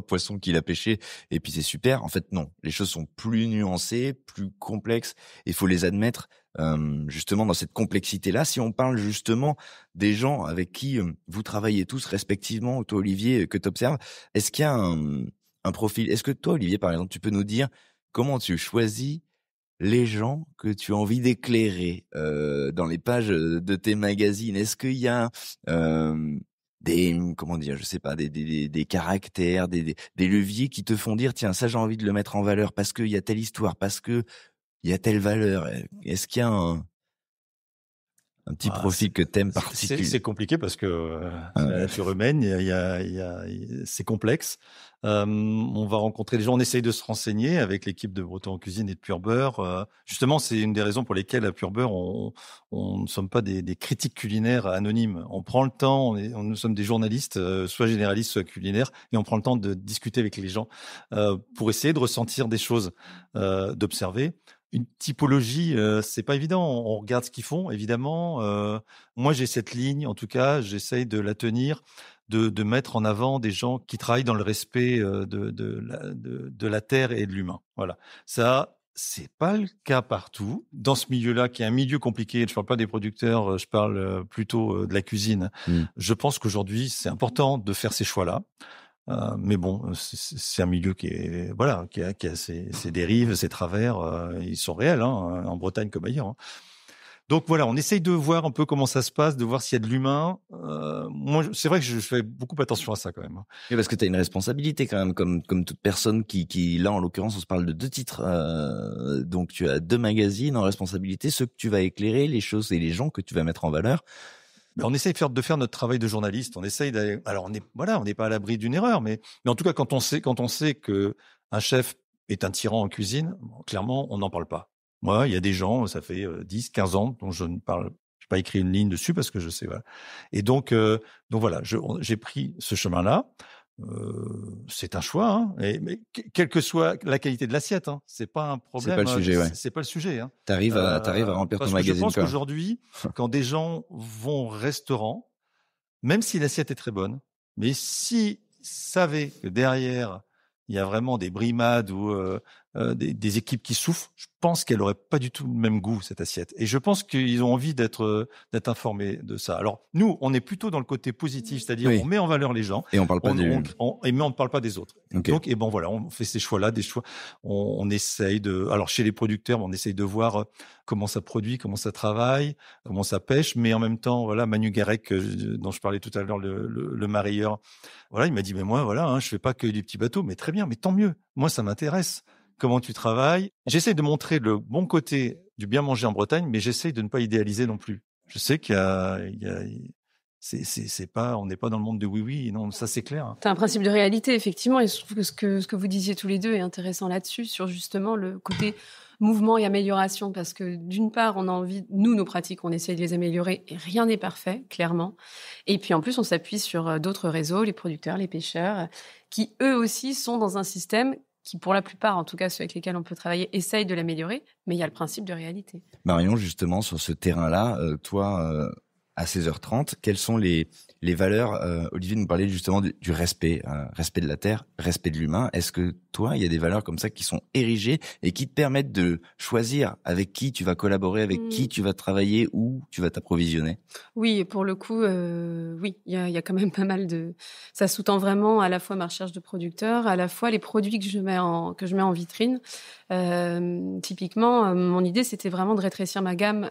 poissons qu'il a pêchés, et puis c'est super. En fait non, les choses sont plus nuancées, plus complexes, et il faut les admettre justement dans cette complexité-là. Si on parle justement des gens avec qui vous travaillez tous respectivement, toi Olivier, que tu observes, est-ce qu'il y a un profil? Est-ce que toi Olivier par exemple, tu peux nous dire comment tu choisis les gens que tu as envie d'éclairer dans les pages de tes magazines? Est-ce qu'il y a des caractères, des leviers qui te font dire tiens, ça j'ai envie de le mettre en valeur parce qu'il y a telle histoire, parce que il y a telle valeur? Est-ce qu'il y a un petit profil que t'aimes particulier? C'est compliqué parce que la nature humaine, c'est complexe. On va rencontrer des gens, on essaye de se renseigner avec l'équipe de Breton en Cuisine et de Pur Beurre. Justement, c'est une des raisons pour lesquelles à Pur Beurre, on ne sommes pas des critiques culinaires anonymes. On prend le temps, nous sommes des journalistes, soit généralistes, soit culinaires, et on prend le temps de discuter avec les gens pour essayer de ressentir des choses, d'observer. Une typologie, c'est pas évident. On regarde ce qu'ils font, évidemment. Moi, j'ai cette ligne, en tout cas, j'essaye de la tenir, de mettre en avant des gens qui travaillent dans le respect de la terre et de l'humain. Voilà. Ça, c'est pas le cas partout. Dans ce milieu-là, qui est un milieu compliqué, je parle pas des producteurs, je parle plutôt de la cuisine. Je pense qu'aujourd'hui, c'est important de faire ces choix-là. Mais bon, c'est un milieu qui est voilà, qui a ses dérives, ses travers. Ils sont réels, hein, en Bretagne comme ailleurs. Hein. Donc voilà, on essaye de voir un peu comment ça se passe, de voir s'il y a de l'humain. Moi, c'est vrai que je fais beaucoup attention à ça quand même. Hein. Oui, parce que tu as une responsabilité quand même, comme toute personne qui là, en l'occurrence, on se parle de 2 titres. Donc, tu as 2 magazines en responsabilité, ceux que tu vas éclairer, les choses et les gens que tu vas mettre en valeur. Mais on essaye de faire notre travail de journaliste. On essaye d'aller. Alors, on n'est pas à l'abri d'une erreur, mais en tout cas, quand on sait que un chef est un tyran en cuisine, clairement, on n'en parle pas. Moi, il y a des gens, ça fait 10, 15 ans, dont je n'ai pas écrit une ligne dessus parce que je sais, voilà. Et donc voilà, j'ai pris ce chemin-là. C'est un choix, hein, mais quelle que soit la qualité de l'assiette, hein, c'est pas un problème. C'est pas le sujet, ouais. C'est pas le sujet. Hein. T'arrives à remplir ton magazine. Je pense qu'aujourd'hui, quand des gens vont au restaurant, même si l'assiette est très bonne, mais s'ils savaient que derrière il y a vraiment des brimades ou des équipes qui souffrent, je pense qu'elle aurait pas du tout le même goût, cette assiette. Et je pense qu'ils ont envie d'être informés de ça. Alors, nous, on est plutôt dans le côté positif, c'est-à-dire on met en valeur les gens. Et on parle pas mais on ne parle pas des autres. Okay. Donc, voilà, on fait ces choix-là, des choix. On essaye alors chez les producteurs, on essaye de voir comment ça produit, comment ça travaille, comment ça pêche, mais en même temps, voilà, Manu Garec, dont je parlais tout à l'heure, le marailleur, voilà, il m'a dit, mais moi, voilà, hein, je fais pas que du petit bateau, mais très bien, mais tant mieux. Moi, ça m'intéresse. Comment tu travailles. J'essaie de montrer le bon côté du bien manger en Bretagne, mais j'essaie de ne pas idéaliser non plus. Je sais c'est pas, on n'est pas dans le monde de oui, non, ça c'est clair. T'as un principe de réalité, effectivement, et je trouve que ce que vous disiez tous les deux est intéressant là-dessus, sur justement le côté mouvement et amélioration, parce que d'une part, on a envie, nous, nos pratiques, on essaie de les améliorer, et rien n'est parfait, clairement. Et puis en plus, on s'appuie sur d'autres réseaux, les producteurs, les pêcheurs, qui eux aussi sont dans un système qui, pour la plupart, en tout cas ceux avec lesquels on peut travailler, essayent de l'améliorer, mais il y a le principe de réalité. Marion, justement, sur ce terrain-là, toi, à 16h30, quelles sont les valeurs Olivier nous parlait justement du respect, respect de la terre, respect de l'humain. Est-ce que toi, il y a des valeurs comme ça qui sont érigées et qui te permettent de choisir avec qui tu vas collaborer, avec qui tu vas travailler, où tu vas t'approvisionner? Oui, pour le coup, oui, il y a quand même pas mal de... Ça sous-tend vraiment à la fois ma recherche de producteurs, à la fois les produits que je mets en vitrine. Typiquement, mon idée, c'était vraiment de rétrécir ma gamme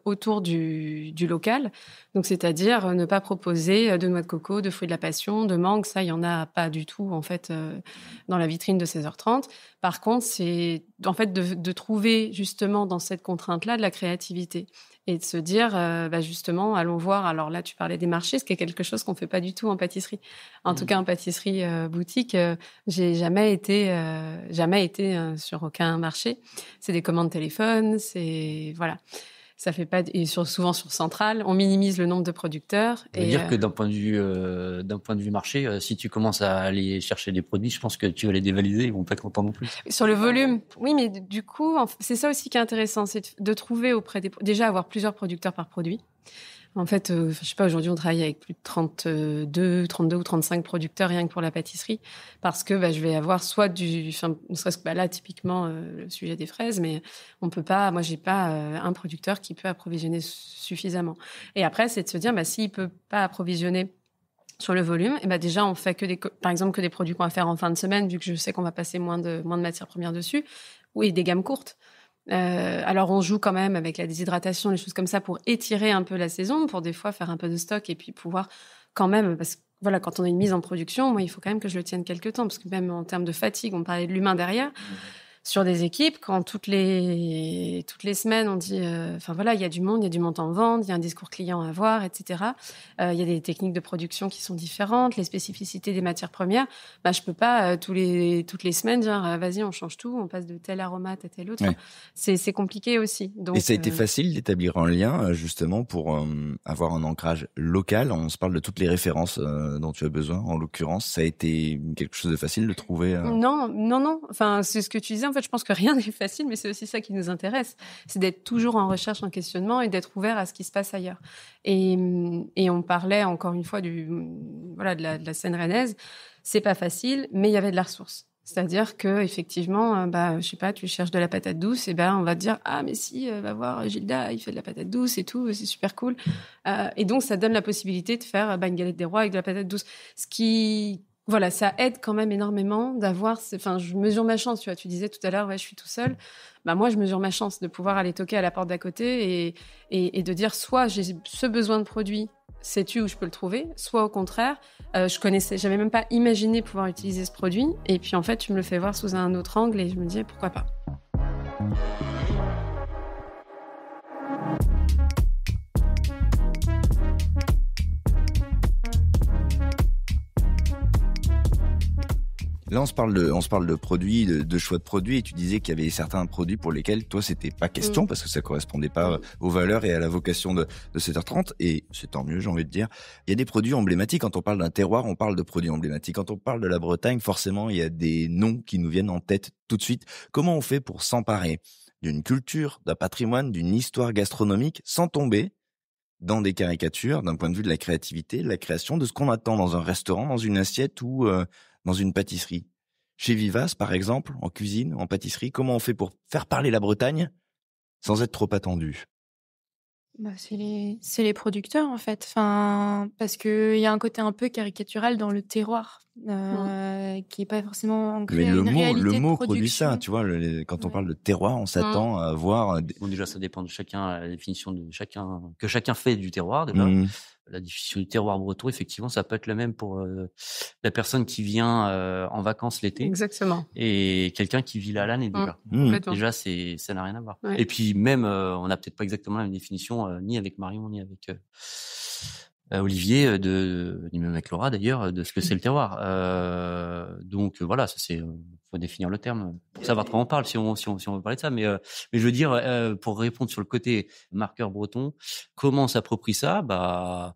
autour du local. Donc, c'est-à-dire ne pas proposer de noix de coco, de fruits de la passion, de mangue. Ça, il y en a pas du tout, en fait, dans la vitrine de 16h30. Par contre, c'est en fait de trouver justement dans cette contrainte-là de la créativité et de se dire, justement, allons voir. Alors là, tu parlais des marchés, ce qui est quelque chose qu'on fait pas du tout en pâtisserie. En tout cas, en pâtisserie boutique, j'ai jamais été sur aucun marché. C'est des commandes téléphone, c'est voilà. Ça fait pas et souvent sur centrale, on minimise le nombre de producteurs. Ça veut dire que d'un point de vue marché, si tu commences à aller chercher des produits, je pense que tu vas les dévaliser, ils vont pas être contents non plus. Sur le volume, oui, mais du coup, c'est ça aussi qui est intéressant, c'est de trouver déjà avoir plusieurs producteurs par produit. En fait, je sais pas, aujourd'hui, on travaille avec plus de 32 ou 35 producteurs rien que pour la pâtisserie, parce que je vais avoir soit ne serait-ce que là, typiquement, le sujet des fraises, mais on peut pas, moi, j'ai pas un producteur qui peut approvisionner suffisamment. Et après, c'est de se dire, s'il peut pas approvisionner sur le volume, et déjà, on fait par exemple, que des produits qu'on va faire en fin de semaine, vu que je sais qu'on va passer moins de matières premières dessus, ou des gammes courtes. Alors on joue quand même avec la déshydratation, les choses comme ça pour étirer un peu la saison, pour des fois faire un peu de stock et puis pouvoir quand même, parce que voilà, quand on a une mise en production, moi il faut quand même que je le tienne quelque temps, parce que même en termes de fatigue, on parlait de l'humain derrière. Sur des équipes, quand toutes les semaines on dit, il y a du monde en vente, il y a un discours client à avoir, etc. Il y a des techniques de production qui sont différentes, les spécificités des matières premières. Je peux pas toutes les semaines dire vas-y on change tout, on passe de tel aromate à tel autre. Ouais. C'est compliqué aussi. Donc, et ça a été facile d'établir un lien justement pour avoir un ancrage local. On se parle de toutes les références dont tu as besoin. En l'occurrence, ça a été quelque chose de facile de trouver. Non. Enfin, c'est ce que tu disais. En fait, je pense que rien n'est facile, mais c'est aussi ça qui nous intéresse. C'est d'être toujours en recherche, en questionnement et d'être ouvert à ce qui se passe ailleurs. Et on parlait encore une fois de la scène rennaise. C'est pas facile, mais il y avait de la ressource. C'est-à-dire que effectivement, je sais pas, tu cherches de la patate douce, et on va te dire mais si, va voir Gilda, il fait de la patate douce et tout, c'est super cool. Et donc ça donne la possibilité de faire une galette des rois avec de la patate douce. Ce qui voilà, ça aide quand même énormément d'avoir. Enfin, je mesure ma chance. Tu vois, tu disais tout à l'heure, ouais, je suis tout seul. Bah moi, je mesure ma chance de pouvoir aller toquer à la porte d'à côté et de dire soit j'ai ce besoin de produit, sais-tu où je peux le trouver, soit au contraire, j'avais même pas imaginé pouvoir utiliser ce produit. Et puis en fait, tu me le fais voir sous un autre angle et je me disais pourquoi pas. Là, on se parle de produits, de choix de produits, et tu disais qu'il y avait certains produits pour lesquels, toi, c'était pas question, parce que ça correspondait pas aux valeurs et à la vocation de 7h30, et c'est tant mieux, j'ai envie de dire. Il y a des produits emblématiques. Quand on parle d'un terroir, on parle de produits emblématiques. Quand on parle de la Bretagne, forcément, il y a des noms qui nous viennent en tête tout de suite. Comment on fait pour s'emparer d'une culture, d'un patrimoine, d'une histoire gastronomique, sans tomber dans des caricatures, d'un point de vue de la créativité, de la création, de ce qu'on attend dans un restaurant, dans une assiette ou dans une pâtisserie. Chez Vivace, par exemple, en cuisine, en pâtisserie, comment on fait pour faire parler la Bretagne sans être trop attendu? Bah, c'est les producteurs, en fait. Enfin, parce qu'il y a un côté un peu caricatural dans le terroir, qui n'est pas forcément ancré Mais à une réalité le de mot produit production. ça, tu vois, quand on Ouais. parle de terroir, on s'attend à voir... Bon, déjà, ça dépend de chacun, la définition de chacun, que chacun fait du terroir, déjà. La définition du terroir breton, effectivement, ça peut être le même pour la personne qui vient en vacances l'été Exactement. et quelqu'un qui vit là à l'année, déjà. Complètement. Déjà, ça n'a rien à voir. Ouais. Et puis même, on n'a peut-être pas exactement la même définition, ni avec Marion, ni avec Olivier, ni même avec Laura d'ailleurs, de ce que c'est le terroir. Donc voilà, ça c'est, faut définir le terme pour savoir de quoi on parle si on veut parler de ça. Mais je veux dire, pour répondre sur le côté marqueur breton, comment on s'approprie ça? Bah,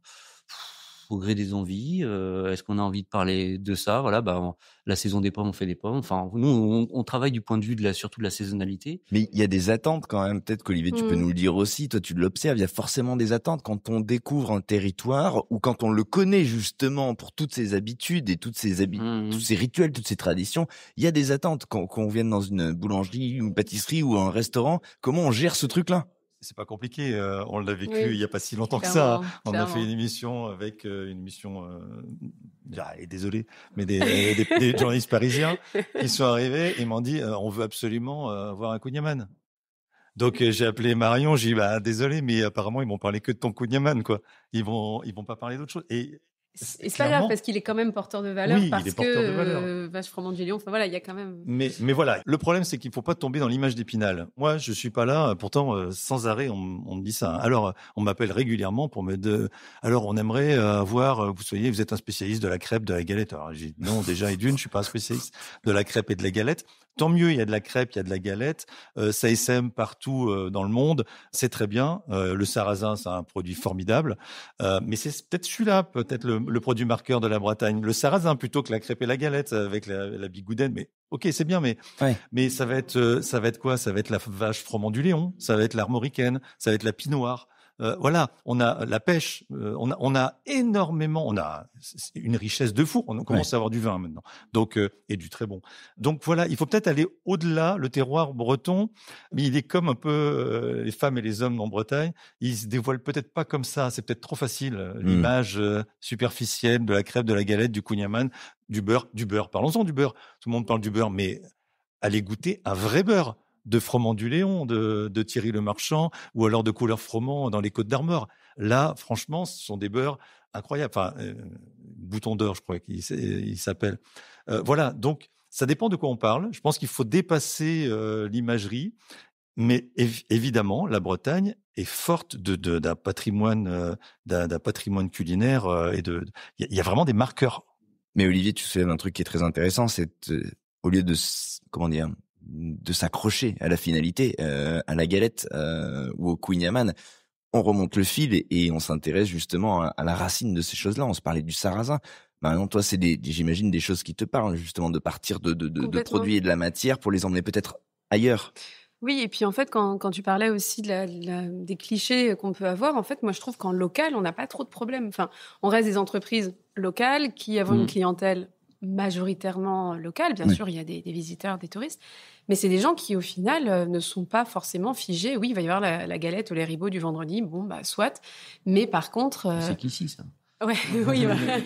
au gré des envies. Est-ce qu'on a envie de parler de ça? Voilà, bah, la saison des pommes, on fait des pommes. Enfin, nous, on travaille du point de vue surtout de la saisonnalité. Mais il y a des attentes quand même. Peut-être qu'Olivier, tu peux nous le dire aussi. Toi, tu l'observes. Il y a forcément des attentes quand on découvre un territoire ou quand on le connaît justement pour toutes ses habitudes et tous ces rituels, toutes ces traditions. Il y a des attentes quand on vienne dans une boulangerie, une pâtisserie ou un restaurant. Comment on gère ce truc-là? C'est pas compliqué. On l'a vécu il y a pas si longtemps Clairement, que ça. On a fait une émission avec et désolé, mais des journalistes parisiens qui sont arrivés et m'ont dit on veut absolument voir un kouign-amann. Donc j'ai appelé Marion, j'ai dit bah désolé, mais apparemment ils m'ont parlé que de ton kouign-amann, quoi. Ils vont pas parler d'autre chose. Et c'est pas grave parce qu'il est quand même porteur de valeur, Oui, parce il est porteur de valeur. que vache froment du lion, enfin voilà, il y a quand même. Mais voilà, le problème c'est qu'il faut pas tomber dans l'image d'Épinal. Moi, je suis pas là, pourtant sans arrêt on me dit ça. Alors on m'appelle régulièrement pour alors on aimerait avoir vous êtes un spécialiste de la crêpe, de la galette. Alors j'ai dit non, déjà et d'une, je suis pas un spécialiste de la crêpe et de la galette. Tant mieux, il y a de la crêpe, il y a de la galette, ça essaime partout dans le monde, c'est très bien. Le sarrasin, c'est un produit formidable, mais c'est peut-être celui-là, peut-être le produit marqueur de la Bretagne, le sarrasin plutôt que la crêpe et la galette avec la bigoudaine. Mais ok, c'est bien, mais ça va être quoi? Ça va être la vache froment du Léon, ça va être l'armoricaine, ça va être la pinoire. Voilà, on a la pêche, on a énormément, on a une richesse de fou. On commence à avoir du vin maintenant, donc et du très bon. Donc voilà, il faut peut-être aller au-delà. Le terroir breton, mais il est comme un peu les femmes et les hommes en Bretagne. Ils se dévoilent peut-être pas comme ça. C'est peut-être trop facile. L'image superficielle de la crêpe, de la galette, du kouign-amann, du beurre. Parlons-en du beurre. Tout le monde parle du beurre, mais allez goûter un vrai beurre. De Froment du Léon, de Thierry Le Marchand, ou alors de Couleur Froment dans les Côtes d'Armor. Là, franchement, ce sont des beurres incroyables. Enfin, Bouton d'Or, je crois qu'il s'appelle. Voilà, donc ça dépend de quoi on parle. Je pense qu'il faut dépasser l'imagerie, mais évidemment, la Bretagne est forte d'un patrimoine, d'un patrimoine culinaire et il y a vraiment des marqueurs. Mais Olivier, tu soulèves un truc qui est très intéressant, c'est au lieu de s'accrocher à la finalité, à la galette ou au kouign-amann, on remonte le fil et on s'intéresse justement à la racine de ces choses-là. On se parlait du sarrasin. Maintenant, toi, c'est j'imagine des choses qui te parlent, justement, de partir de produits et de la matière pour les emmener peut-être ailleurs. Oui, et puis en fait, quand tu parlais aussi des clichés qu'on peut avoir, en fait, moi je trouve qu'en local, on n'a pas trop de problèmes. Enfin, on reste des entreprises locales qui avons une clientèle majoritairement locale. Bien sûr, il y a des visiteurs, des touristes, mais c'est des gens qui, au final, ne sont pas forcément figés. Oui, il va y avoir la galette ou les ribots du vendredi, bon, bah, soit. Mais par contre... C'est qu'ici, ça. Ouais, oui. Ouais.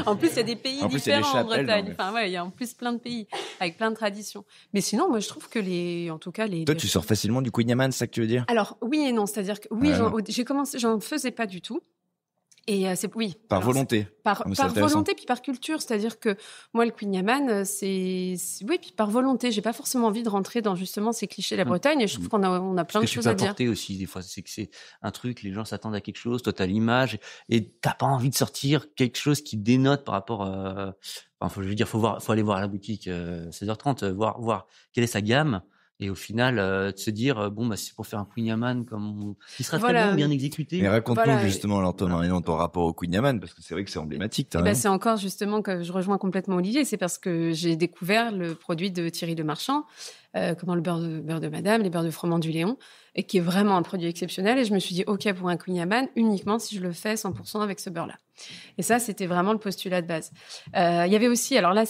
En plus, il y a des pays différents en Bretagne. Enfin, ouais, il y a en plus plein de pays avec plein de traditions. Mais sinon, moi, je trouve que Toi, tu sors facilement du Queen Yaman, c'est ça que tu veux dire? Alors, oui et non. C'est-à-dire que, oui, j'en faisais pas du tout. Et par volonté. Par volonté puis par culture, c'est-à-dire que moi le Queen Yaman puis par volonté, j'ai pas forcément envie de rentrer dans justement ces clichés de la Bretagne et je trouve qu'on a plein de choses à dire. Ce que tu peux apporter aussi des fois, c'est que c'est un truc, les gens s'attendent à quelque chose, toi t'as l'image et t'as pas envie de sortir quelque chose qui dénote par rapport faut aller voir à la boutique 16h30 voir quelle est sa gamme. Et au final, de se dire, c'est pour faire un Queen Yaman qui sera très bon, bien exécuté. Mais raconte-nous justement, alors Thomas, ton rapport au Queen Yaman, parce que c'est vrai que c'est emblématique. C'est encore justement que je rejoins complètement Olivier, c'est parce que j'ai découvert le produit de Thierry Demarchand, le beurre de madame, les beurres de froment du Léon, et qui est vraiment un produit exceptionnel. Et je me suis dit, OK, pour un Queen Yaman, uniquement si je le fais 100% avec ce beurre-là. Et ça, c'était vraiment le postulat de base. Il y avait aussi, alors là,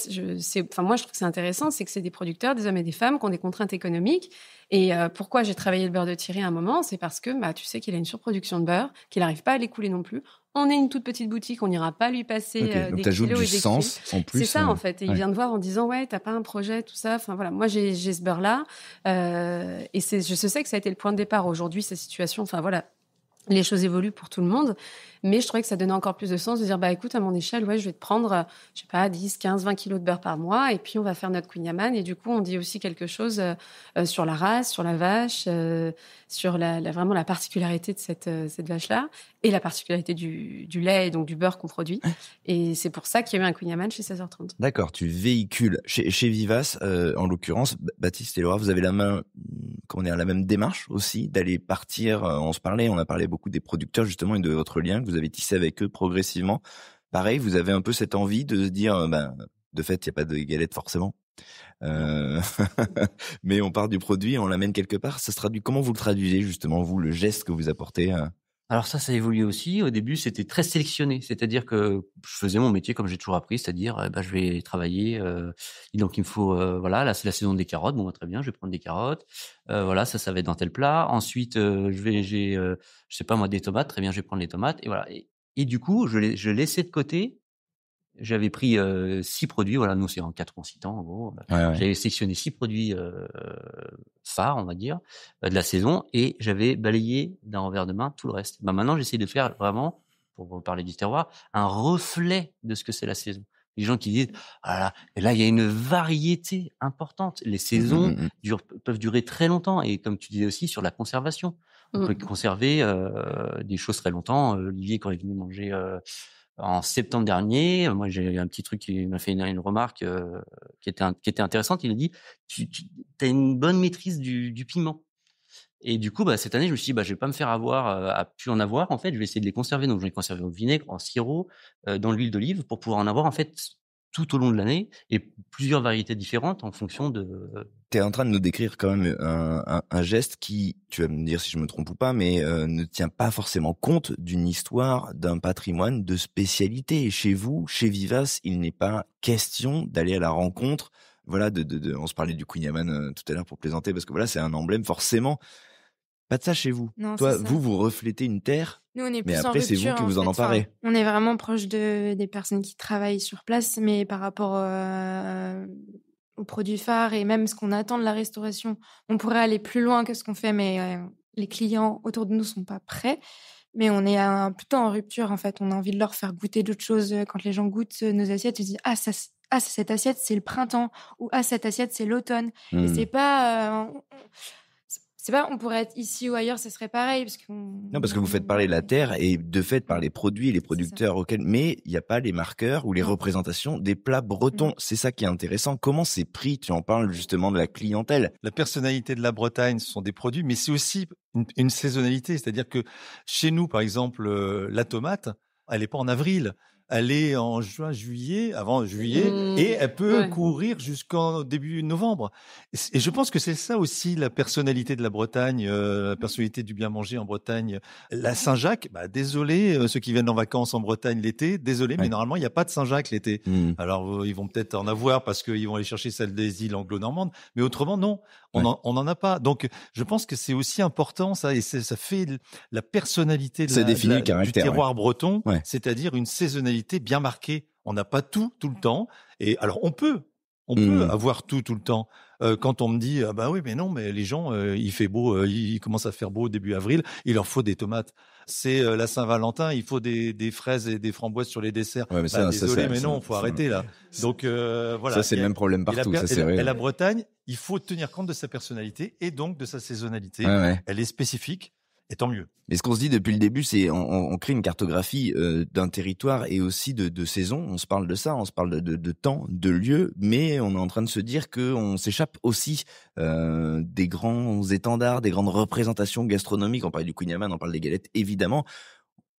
moi, je trouve que c'est intéressant, c'est que c'est des producteurs, des hommes et des femmes qui ont des contraintes économiques. Et pourquoi j'ai travaillé le beurre de Thierry à un moment, c'est parce que tu sais qu'il a une surproduction de beurre, qu'il n'arrive pas à l'écouler non plus. On est une toute petite boutique, on n'ira pas lui passer donc des kilos et des sens en plus. C'est ça en fait. Et il vient de voir en disant t'as pas un projet, tout ça. Enfin voilà, moi j'ai ce beurre là et je sais que ça a été le point de départ. Aujourd'hui, sa situation, enfin voilà. Les choses évoluent pour tout le monde, mais je trouvais que ça donnait encore plus de sens de dire, écoute, à mon échelle, je vais te prendre, 10, 15, 20 kilos de beurre par mois, et puis on va faire notre Queen Yaman, et du coup, on dit aussi quelque chose sur la race, sur la vache, sur vraiment la particularité de cette vache-là, et la particularité du lait, et donc du beurre qu'on produit. Et c'est pour ça qu'il y a eu un Queen Yaman chez 16h30. D'accord, tu véhicules. Chez Vivace, en l'occurrence, Baptiste et Laura, vous avez la même démarche aussi, d'aller partir, on a parlé beaucoup des producteurs justement et de votre lien que vous avez tissé avec eux progressivement. Pareil, vous avez un peu cette envie de se dire, de fait, il n'y a pas de galette forcément. Mais on part du produit, on l'amène quelque part. Ça se traduit. Comment vous le traduisez justement, vous, le geste que vous apportez? Alors ça évolue aussi. Au début, c'était très sélectionné. C'est-à-dire que je faisais mon métier comme j'ai toujours appris, c'est-à-dire, je vais travailler. Donc il me faut, là c'est la saison des carottes. Bon, très bien, je vais prendre des carottes. Ça va être dans tel plat. Ensuite, j'ai, je sais pas moi, des tomates. Très bien, je vais prendre les tomates. Et voilà. Et du coup, je laissais de côté. J'avais pris 6 produits. Voilà, nous c'est en 4 ou 6 ans. En gros. Ouais. J'avais sélectionné 6 produits phares, on va dire, de la saison, et j'avais balayé d'un revers de main tout le reste. Maintenant, j'essaie de faire vraiment, pour parler du terroir, un reflet de ce que c'est la saison. Les gens qui disent, et là il y a une variété importante. Les saisons peuvent durer très longtemps, et comme tu disais aussi sur la conservation, on peut conserver des choses très longtemps. Olivier, quand il est venu manger en septembre dernier, moi j'ai un petit truc qui m'a fait une remarque qui était intéressante. Il a dit, tu as une bonne maîtrise du piment. Et du coup, cette année, je me suis dit, je vais pas me faire avoir à plus en avoir. En fait, je vais essayer de les conserver. Donc, je vais les conserver au vinaigre, en sirop, dans l'huile d'olive, pour pouvoir en avoir en fait tout au long de l'année, et plusieurs variétés différentes en fonction de... T'es en train de nous décrire quand même un geste qui, tu vas me dire si je me trompe ou pas, mais ne tient pas forcément compte d'une histoire, d'un patrimoine de spécialité. Et chez vous, chez Vivace, il n'est pas question d'aller à la rencontre. Voilà, on se parlait du Queen Yaman tout à l'heure pour plaisanter, parce que voilà, c'est un emblème forcément. Pas de ça chez vous. Non, toi, vous reflétez une terre. Nous, on est plus mais en après, rupture, c'est vous qui vous en emparez. On est vraiment proche des personnes qui travaillent sur place, mais par rapport aux produits phares et même ce qu'on attend de la restauration, on pourrait aller plus loin que ce qu'on fait, mais les clients autour de nous sont pas prêts. Mais on est plutôt en rupture, en fait. On a envie de leur faire goûter d'autres choses. Quand les gens goûtent nos assiettes, ils disent cette assiette, c'est le printemps, ou cette assiette, c'est l'automne. Et c'est pas... on pourrait être ici ou ailleurs, ce serait pareil. Parce que vous faites parler la terre et de fait par les produits et les producteurs auxquels. Mais il n'y a pas les marqueurs ou les représentations des plats bretons. C'est ça qui est intéressant. Comment c'est pris? Tu en parles justement de la clientèle. La personnalité de la Bretagne, ce sont des produits, mais c'est aussi une saisonnalité. C'est-à-dire que chez nous, par exemple, la tomate, elle n'est pas en avril. elle est en juin, juillet, avant juillet, et elle peut courir jusqu'en début novembre. Et je pense que c'est ça aussi la personnalité de la Bretagne, la personnalité du bien manger en Bretagne. La Saint-Jacques, désolé, ceux qui viennent en vacances en Bretagne l'été, désolé, mais normalement, il n'y a pas de Saint-Jacques l'été. Alors, ils vont peut-être en avoir parce qu'ils vont aller chercher celle des îles anglo-normandes, mais autrement, non, on n'en a pas. Donc, je pense que c'est aussi important, ça, et ça fait la personnalité du terroir breton, c'est-à-dire une saisonnalité bien marquée. On n'a pas tout le temps. Et alors, on peut avoir tout le temps. Quand on me dit oui, mais non, mais les gens, il fait beau, il commence à faire beau début avril, il leur faut des tomates. C'est la Saint-Valentin, il faut des fraises et des framboises sur les desserts. Ouais, mais désolé, mais non, faut arrêter là. Donc voilà. Ça, c'est le même problème partout. Et la Bretagne, il faut tenir compte de sa personnalité et donc de sa saisonnalité. Elle est spécifique. Et tant mieux. Mais ce qu'on se dit depuis le début, c'est on crée une cartographie d'un territoire et aussi de saison. On se parle de ça, on se parle de temps, de lieu, mais on est en train de se dire qu'on s'échappe aussi des grands étendards, des grandes représentations gastronomiques. On parle du kouign-amann, on parle des galettes, évidemment.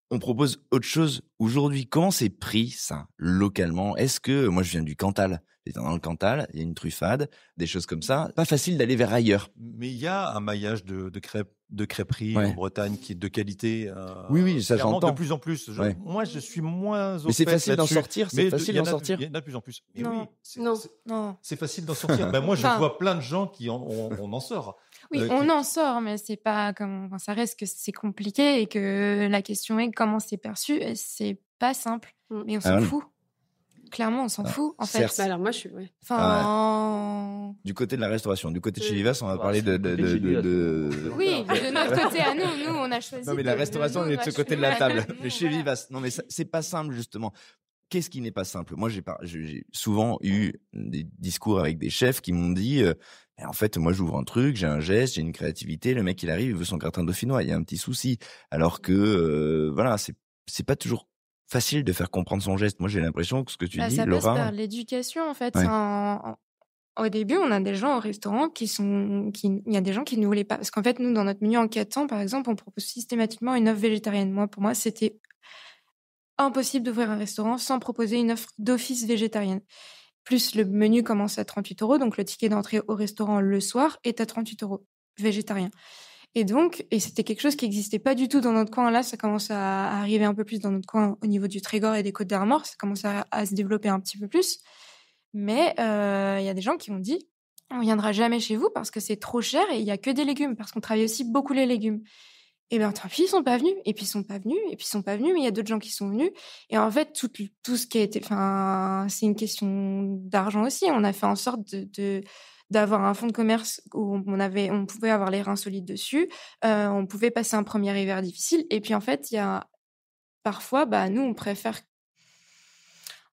On propose autre chose aujourd'hui. Comment c'est pris, ça, localement? Est-ce que, moi je viens du Cantal, j'étais dans le Cantal, il y a une truffade, des choses comme ça. Pas facile d'aller vers ailleurs. Mais il y a un maillage de crêperies en Bretagne qui est de qualité. Oui, ça j'entends. De plus en plus. Moi, je suis moins au fait. Mais c'est facile d'en sortir. Il y en a de plus en plus. Mais non, c'est facile d'en sortir. Moi, je vois plein de gens qui on en sort. Oui, on en sort, mais c'est pas comme ça reste que c'est compliqué et que la question est comment c'est perçu. Et c'est pas simple, mais on s'en fout. Clairement, on s'en fout, en fait. Alors moi, je suis. Du côté de la restauration, du côté de chez Vivas, on va parler de. Oui, de notre côté à nous, on a choisi. Non, mais la restauration, on est de ce côté de la table. Mais chez Vivas, non, mais c'est pas simple justement. Qu'est-ce qui n'est pas simple? Moi, j'ai souvent eu des discours avec des chefs qui m'ont dit. En fait, moi, j'ouvre un truc, j'ai un geste, j'ai une créativité. Le mec, il arrive, il veut son gratin dauphinois. Il y a un petit souci. Alors que, voilà, c'est pas toujours facile de faire comprendre son geste. Moi, j'ai l'impression que ce que tu dis, ça Laura. passe par l'éducation, en fait. Au début, on a des gens au restaurant il y a des gens qui ne voulaient pas. Parce qu'en fait, nous, dans notre menu en 4 ans, par exemple, on propose systématiquement une offre végétarienne. Pour moi, c'était impossible d'ouvrir un restaurant sans proposer une offre d'office végétarienne. Plus le menu commence à 38 €, donc le ticket d'entrée au restaurant le soir est à 38 € végétarien. Et c'était quelque chose qui n'existait pas du tout dans notre coin. Là, ça commence à arriver un peu plus dans notre coin au niveau du Trégor et des Côtes d'Armor. Ça commence à se développer un petit peu plus. Mais il y a des gens qui ont dit on ne viendra jamais chez vous parce que c'est trop cher et il n'y a que des légumes, parce qu'on travaille aussi beaucoup les légumes. Et bien, tant pis, ils sont pas venus. Et puis, ils sont pas venus. Et puis, ils sont pas venus. Mais il y a d'autres gens qui sont venus. Et en fait, tout ce qui a été, c'est une question d'argent aussi. On a fait en sorte d'avoir un fonds de commerce où on pouvait avoir les reins solides dessus. On pouvait passer un premier hiver difficile. Et puis, en fait, il y a parfois, nous, on préfère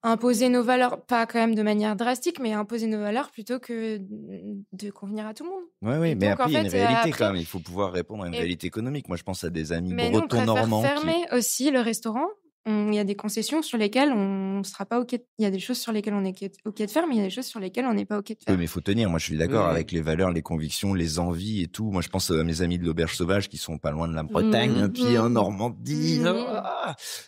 imposer nos valeurs, pas quand même de manière drastique, mais imposer nos valeurs plutôt que de convenir à tout le monde. Oui, mais après, il y a une réalité quand même. Il faut pouvoir répondre à une réalité économique. Moi, je pense à des amis bretons normands. Mais nous, on préfère fermer aussi le restaurant. Il y a des concessions sur lesquelles on ne sera pas OK. Il y a des choses sur lesquelles on est OK de faire, mais il y a des choses sur lesquelles on n'est pas OK de faire. Oui, mais il faut tenir. Moi, je suis d'accord avec les valeurs, les convictions, les envies et tout. Moi, je pense à mes amis de l'Auberge Sauvage qui sont pas loin de la Bretagne, un pied en Normandie.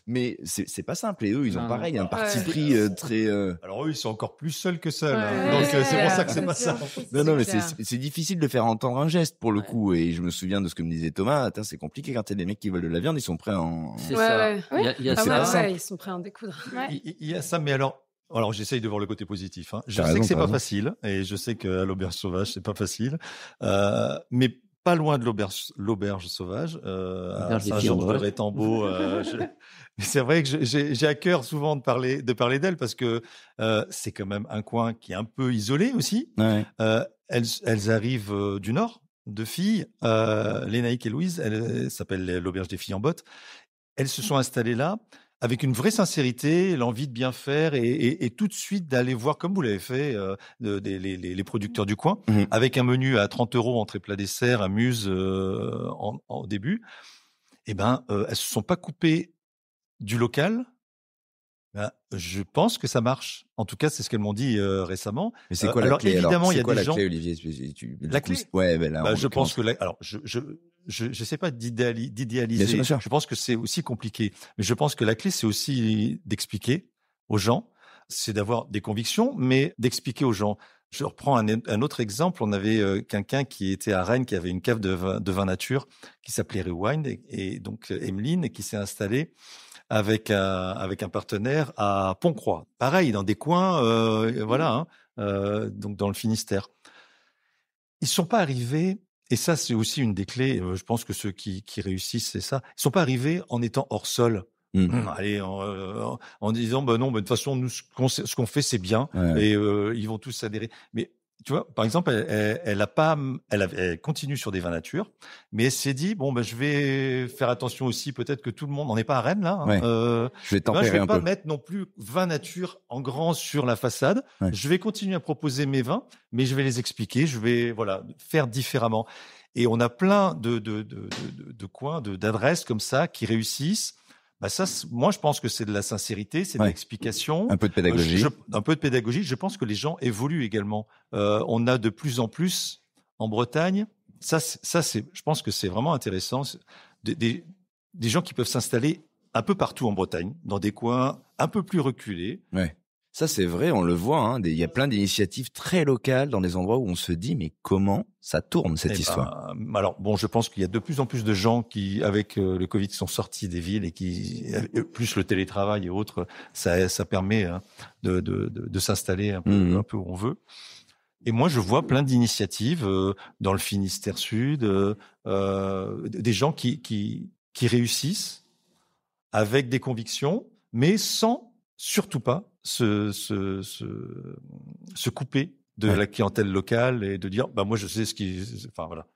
Mais c'est pas simple. Et eux, ils ont pareil, un parti pris très... Alors eux, ils sont encore plus seuls que seuls. Donc, c'est pour ça que c'est pas ça. Non, mais c'est difficile de faire entendre un geste pour le coup. Et je me souviens de ce que me disait Thomas. Attends, c'est compliqué quand il y a des mecs qui veulent de la viande, ils sont prêts à en... C'est ça. Il y a ils sont prêts à en découdre. Il y a ça, mais alors j'essaye de voir le côté positif. Je sais que c'est pas facile, et je sais qu'à l'Auberge Sauvage, c'est pas facile. Mais pas loin de l'Auberge Sauvage, à Saint-Georges-de-Rétambeau. C'est vrai que j'ai à cœur souvent de parler d'elle parce que c'est quand même un coin qui est un peu isolé aussi. Elles arrivent du nord, deux filles, Lénaïque et Louise. Elles s'appellent l'Auberge des filles en bottes. Elles se sont installées là avec une vraie sincérité, l'envie de bien faire et tout de suite d'aller voir, comme vous l'avez fait, les producteurs du coin, avec un menu à 30 € entrée plat dessert, amuse au début. Elles se sont pas coupées du local, Ben, je pense que ça marche. En tout cas, c'est ce qu'elles m'ont dit récemment. Mais c'est quoi la alors clé évidemment, alors il y a quoi des la gens. clé, Olivier La clé. Ouais, ben là, Je pense que alors je sais pas d'idéaliser. Bien sûr. Je pense que c'est aussi compliqué, mais je pense que la clé c'est aussi d'expliquer aux gens, c'est d'avoir des convictions, mais d'expliquer aux gens. Je reprends un autre exemple. On avait quelqu'un qui était à Rennes, qui avait une cave de vin nature qui s'appelait Rewind et donc Emeline et qui s'est installée avec un partenaire à Pont-Croix. Pareil, dans des coins, voilà, donc dans le Finistère. Ils sont pas arrivés, et ça c'est aussi une des clés, je pense que ceux qui réussissent, c'est ça. Ils sont pas arrivés en étant hors sol. Allez, en disant, bah non, bah, de toute façon, nous, ce qu'on fait, c'est bien, et ils vont tous adhérer. Mais tu vois, par exemple, elle continue sur des vins nature, mais elle s'est dit, bon, ben, je vais faire attention aussi, peut-être que tout le monde, on n'est pas à Rennes, là. Je vais tempérer je vais un pas peu. mettre non plus vin nature en grand sur la façade. Je vais continuer à proposer mes vins, mais je vais les expliquer, je vais, faire différemment. Et on a plein de coins, d'adresses comme ça qui réussissent. Bah ça, moi, je pense que c'est de la sincérité, c'est de l'explication. Un peu de pédagogie. Un peu de pédagogie. Je pense que les gens évoluent également. On a de plus en plus en Bretagne. Je pense que c'est vraiment intéressant. Des gens qui peuvent s'installer un peu partout en Bretagne, dans des coins un peu plus reculés. Ouais. Ça, c'est vrai, on le voit. Hein, il y a plein d'initiatives très locales dans des endroits où on se dit, mais comment ça tourne cette histoire? Alors, bon, je pense qu'il y a de plus en plus de gens qui, avec le Covid, sont sortis des villes et qui, plus le télétravail et autres, ça permet de s'installer un peu où on veut. Et moi, je vois plein d'initiatives dans le Finistère Sud, des gens qui réussissent avec des convictions, mais sans surtout pas se couper de la clientèle locale et de dire, bah moi je sais ce qui, enfin voilà,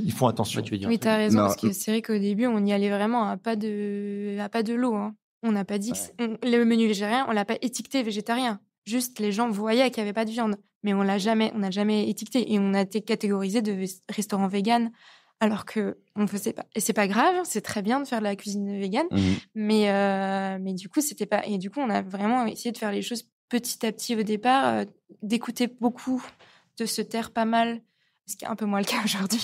ils font attention. Oui, t'as raison, parce que c'est vrai qu'au début on y allait vraiment à pas de l'eau. Hein. On n'a pas dit que le menu végétarien, on l'a pas étiqueté végétarien. Juste les gens voyaient qu'il y avait pas de viande, mais on n'a jamais étiqueté et on a été catégorisé de restaurant vegan. Alors que on faisait pas, et c'est pas grave, c'est très bien de faire de la cuisine végane, mais du coup c'était pas, et du coup on a vraiment essayé de faire les choses petit à petit au départ, d'écouter beaucoup, de se taire pas mal, ce qui est un peu moins le cas aujourd'hui.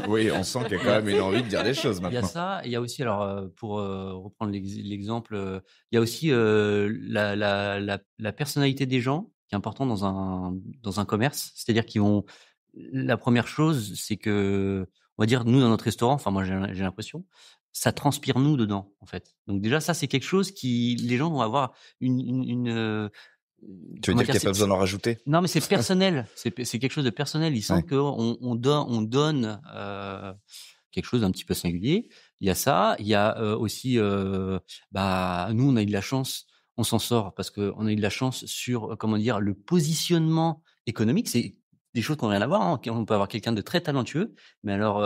Oui, on sent qu'il y a quand même une envie de dire des choses maintenant. Il y a ça, il y a aussi, alors pour reprendre l'exemple, il y a aussi la personnalité des gens qui est important dans un commerce, c'est-à-dire qu'ils vont. La première chose, c'est que, on va dire, nous, dans notre restaurant, enfin, moi, j'ai l'impression, ça transpire nous dedans, en fait. Donc, déjà, ça, c'est quelque chose les gens vont avoir une tu veux dire qu'il n'y a pas besoin d'en rajouter? Non, mais c'est personnel. C'est quelque chose de personnel. Ils sentent qu'on donne quelque chose d'un petit peu singulier. Il y a ça. Il y a aussi, nous, on a eu de la chance. On s'en sort parce qu'on a eu de la chance sur, comment dire, le positionnement économique. C'est des choses qui n'ont rien à voir. Hein. On peut avoir quelqu'un de très talentueux, mais alors,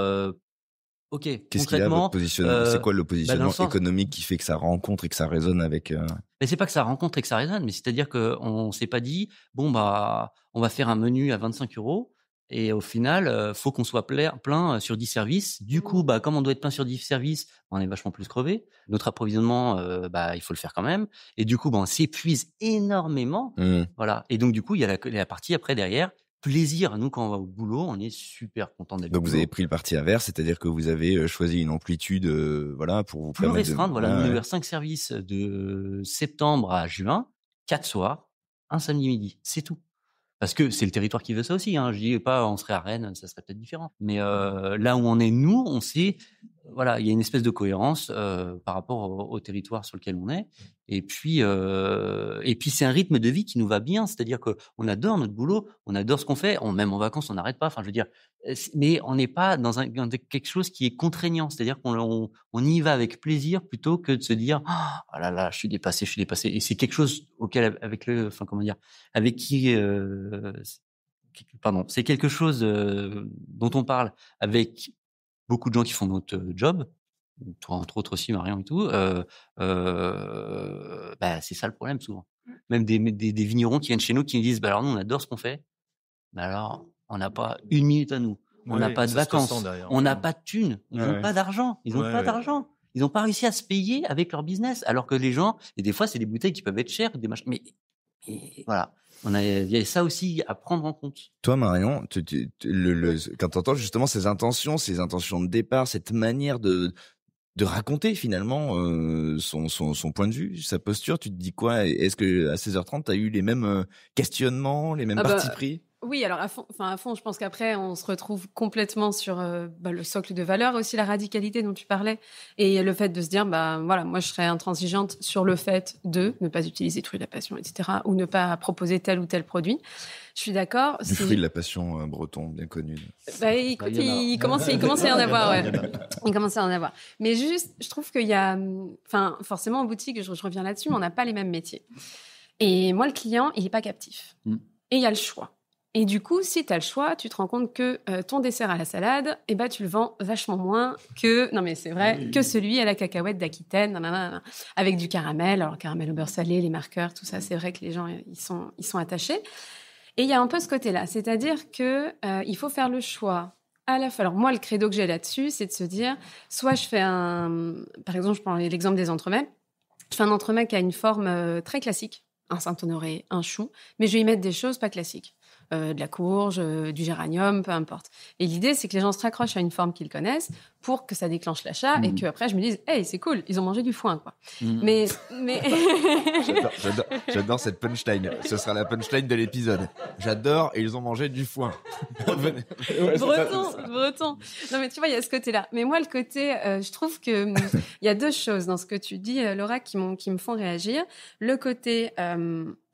ok. Qu'est-ce qu'il y a votre positionnement? C'est quoi le positionnement économique qui fait que ça rencontre et que ça résonne avec Mais c'est pas que ça rencontre et que ça résonne, mais c'est-à-dire qu'on s'est pas dit, bon bah, on va faire un menu à 25 € et au final, faut qu'on soit plein sur 10 services. Du coup, bah, comme on doit être plein sur 10 services, on est vachement plus crevé. Notre approvisionnement, il faut le faire quand même. Et du coup, on s'épuise énormément. Voilà. Et donc, du coup, il y a la partie après derrière. Plaisir. Nous, quand on va au boulot, on est super content d'être. Donc, vous avez pris le parti inverse, c'est-à-dire que vous avez choisi une amplitude, pour vous plus permettre restreinte. Voilà, nous avons ouvert 5 services de septembre à juin, 4 soirs, un samedi midi. C'est tout. Parce que c'est le territoire qui veut ça aussi. Hein. Je dis pas, on serait à Rennes, ça serait peut-être différent. Mais là où on est, nous, on sait, voilà, il y a une espèce de cohérence par rapport au territoire sur lequel on est. Et puis c'est un rythme de vie qui nous va bien. C'est-à-dire que on adore notre boulot, on adore ce qu'on fait. Même en vacances, on n'arrête pas. Enfin, je veux dire, mais on n'est pas dans quelque chose qui est contraignant. C'est-à-dire qu'on y va avec plaisir plutôt que de se dire, oh là là, je suis dépassé. Et c'est quelque chose c'est quelque chose dont on parle avec beaucoup de gens qui font notre job, toi entre autres aussi, Marion et tout. C'est ça le problème souvent. Même des vignerons qui viennent chez nous qui nous disent, alors nous on adore ce qu'on fait, mais alors on n'a pas une minute à nous, on n'a pas de vacances, on n'a pas de thunes, ils n'ont pas d'argent, Ils n'ont pas réussi à se payer avec leur business. Alors que les gens, et des fois, c'est des bouteilles qui peuvent être chères, des machins. Mais voilà. Il y a ça aussi à prendre en compte. Toi, Marion, quand tu entends justement ces intentions de départ, cette manière de raconter finalement son point de vue, sa posture, tu te dis quoi? Est-ce que à 16h30, tu as eu les mêmes questionnements, les mêmes partis pris? Oui, alors à fond, je pense qu'après, on se retrouve complètement sur le socle de valeurs, aussi la radicalité dont tu parlais, et le fait de se dire, voilà, moi, je serais intransigeante sur le fait de ne pas utiliser le fruit de la passion, etc., ou ne pas proposer tel ou tel produit. Je suis d'accord. Du fruit de la passion breton, bien connu. Écoute, il commence à y en avoir, ouais. Il commence à y en avoir. Mais juste, je trouve qu'il y a, forcément en boutique, je reviens là-dessus, mais on n'a pas les mêmes métiers. Et moi, le client, il n'est pas captif. Et il y a le choix. Et du coup, si tu as le choix, tu te rends compte que ton dessert à la salade, tu le vends vachement moins que, non mais c'est vrai, que celui à la cacahuète d'Aquitaine, avec du caramel. Alors, caramel au beurre salé, les marqueurs, tout ça, c'est vrai que les gens, ils sont attachés. Et il y a un peu ce côté-là. C'est-à-dire que il faut faire le choix à la fois. Alors, moi, le credo que j'ai là-dessus, c'est de se dire, soit je fais par exemple, je prends l'exemple des entremets. Je fais un entremets qui a une forme très classique. Un Saint-Honoré, un chou, mais je vais y mettre des choses pas classiques. De la courge, du géranium, peu importe. Et l'idée, c'est que les gens se raccrochent à une forme qu'ils connaissent pour que ça déclenche l'achat et qu'après, je me dise, hey, c'est cool, ils ont mangé du foin, quoi. Mais... J'adore cette punchline. Ce sera la punchline de l'épisode. J'adore et ils ont mangé du foin. Breton. Non, mais tu vois, il y a ce côté-là. Mais moi, le côté, je trouve que il y a deux choses dans ce que tu dis, Laura, qui me font réagir. Le côté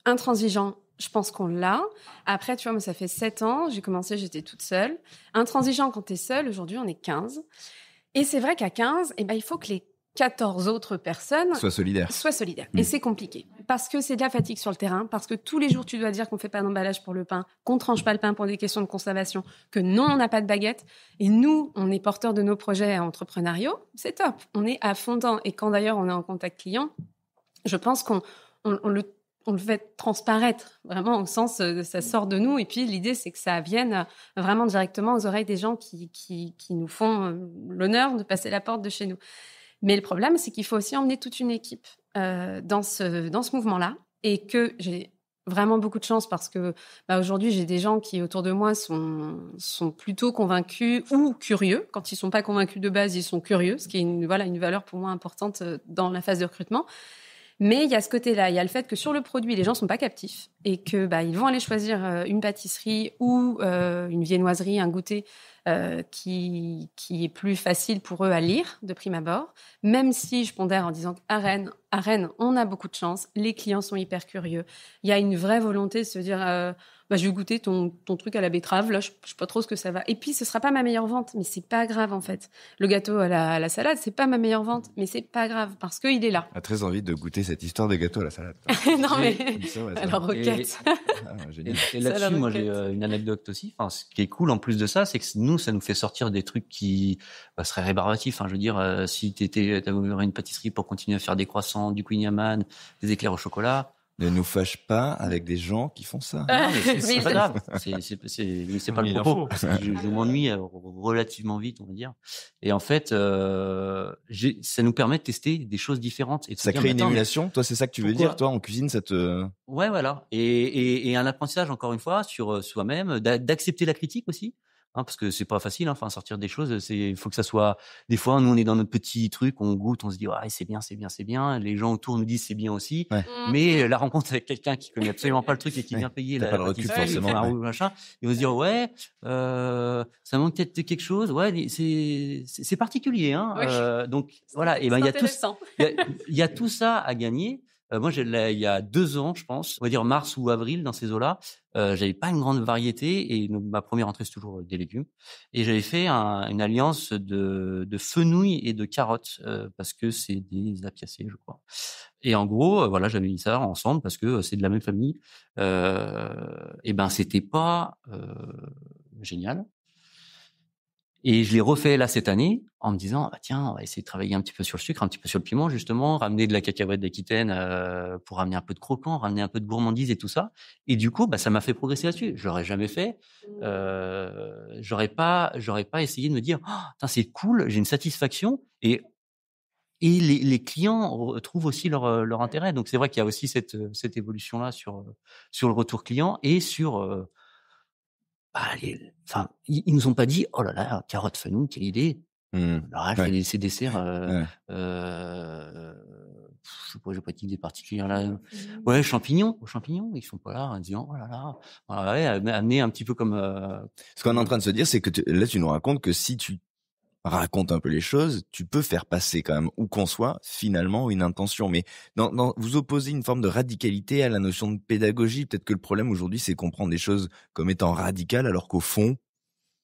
intransigeant, je pense qu'on l'a. Après, tu vois, moi, ça fait 7 ans. J'ai commencé, j'étais toute seule. Intransigeant quand t'es seule. Aujourd'hui, on est 15. Et c'est vrai qu'à 15, il faut que les 14 autres personnes soient solidaires. Et c'est compliqué. Parce que c'est de la fatigue sur le terrain. Parce que tous les jours, tu dois dire qu'on fait pas d'emballage pour le pain, qu'on tranche pas le pain pour des questions de conservation, que non, on n'a pas de baguette. Et nous, on est porteurs de nos projets entrepreneuriaux. C'est top. On est à fond dedans. Et quand d'ailleurs, on est en contact client, je pense qu'on le fait transparaître, vraiment, au sens, ça sort de nous. Et puis, l'idée, c'est que ça vienne vraiment directement aux oreilles des gens qui nous font l'honneur de passer la porte de chez nous. Mais le problème, c'est qu'il faut aussi emmener toute une équipe dans ce mouvement-là. Et que j'ai vraiment beaucoup de chance parce que aujourd'hui, j'ai des gens qui, autour de moi, sont plutôt convaincus ou curieux. Quand ils ne sont pas convaincus de base, ils sont curieux, ce qui est une valeur pour moi importante dans la phase de recrutement. Mais il y a ce côté-là, il y a le fait que sur le produit, les gens sont pas captifs et que ils vont aller choisir une pâtisserie ou une viennoiserie, un goûter qui est plus facile pour eux à lire de prime abord. Même si je pondère en disant qu'à Rennes, on a beaucoup de chance, les clients sont hyper curieux. Il y a une vraie volonté de se dire je vais goûter ton truc à la betterave, là je sais pas trop ce que ça va. Et puis ce sera pas ma meilleure vente, mais c'est pas grave en fait. Le gâteau à la salade, c'est pas ma meilleure vente, mais c'est pas grave parce qu'il est là. J'ai très envie de goûter cette histoire de gâteau à la salade. Non mais alors roquette. Et là-dessus, moi j'ai une anecdote aussi. Enfin, ce qui est cool en plus de ça, c'est que nous, ça nous fait sortir des trucs qui seraient rébarbatifs. Je veux dire, si t'avais une pâtisserie pour continuer à faire des croissants, du Queen Yaman, des éclairs au chocolat. Ne nous fâche pas avec des gens qui font ça. Non, mais c'est pas grave. C'est pas le propos. Je m'ennuie relativement vite, on va dire. Et en fait, ça nous permet de tester des choses différentes. Et de ça crée une émulation. Toi, c'est ça que tu veux dire, toi, en cuisine, ça te... Ouais, voilà. Et un apprentissage, encore une fois, sur soi-même, d'accepter la critique aussi. Parce que c'est pas facile, sortir des choses, il faut que ça soit, des fois, nous, on est dans notre petit truc, on goûte, on se dit, c'est bien, c'est bien, c'est bien. Les gens autour nous disent c'est bien aussi. Ouais. Mais la rencontre avec quelqu'un qui connaît absolument pas le truc et qui vient payer la recul, forcément, machin, il va se dire, ça manque peut-être quelque chose. Ouais, c'est particulier, Oui. Donc, voilà. Et il y a tout ça à gagner. Moi, il y a 2 ans, je pense, on va dire mars ou avril, dans ces eaux-là, j'avais pas une grande variété et donc, ma première entrée, c'est toujours des légumes. Et j'avais fait une alliance de fenouil et de carottes parce que c'est des apiacées, je crois. Et en gros, j'avais mis ça ensemble parce que c'est de la même famille. C'était pas génial. Et je l'ai refait là cette année en me disant tiens, on va essayer de travailler un petit peu sur le sucre, un petit peu sur le piment justement, ramener de la cacahuète d'Aquitaine pour ramener un peu de croquant, ramener un peu de gourmandise et tout ça. Et du coup, ça m'a fait progresser là-dessus. Je l'aurais jamais fait. J'aurais pas essayé de me dire c'est cool, j'ai une satisfaction. Et et les clients trouvent aussi leur intérêt. Donc c'est vrai qu'il y a aussi cette évolution-là sur le retour client et sur enfin, ils nous ont pas dit: «Oh là là, carotte Fanou, quelle idée!» Alors elle fait ses desserts, je sais pas, j'ai pas d'idée particulière là. Ouais, champignons, ils sont pas là en disant: «Oh là là». Voilà, ouais, amener un petit peu comme, Ce qu'on est en train de se dire, c'est que là, tu nous racontes que si tu racontes un peu les choses, tu peux faire passer quand même, où qu'on soit, finalement, une intention. Mais vous opposez une forme de radicalité à la notion de pédagogie. Peut-être que le problème aujourd'hui, c'est qu'on prend des choses comme étant radicales, alors qu'au fond,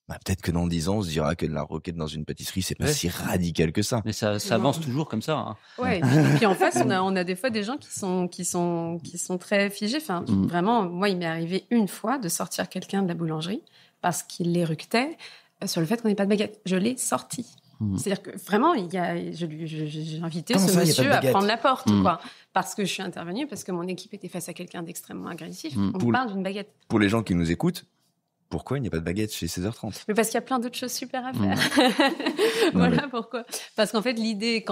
peut-être que dans 10 ans, on se dira que de la roquette dans une pâtisserie, c'est pas si radical que ça. Mais ça avance toujours comme ça. Hein. Ouais. Et puis en face, on a des fois des gens qui sont très figés. Enfin, vraiment, moi, il m'est arrivé une fois de sortir quelqu'un de la boulangerie parce qu'il l'éructait sur le fait qu'on n'ait pas de baguette. Je l'ai sorti. C'est-à-dire que vraiment, j'ai invité ce monsieur à prendre la porte, quoi. Parce que je suis intervenue, parce que mon équipe était face à quelqu'un d'extrêmement agressif. On parle d'une baguette. Pour les gens qui nous écoutent, pourquoi il n'y a pas de baguette chez 16h30 ? Mais parce qu'il y a plein d'autres choses super à faire. Voilà pourquoi. Parce qu'en fait, l'idée,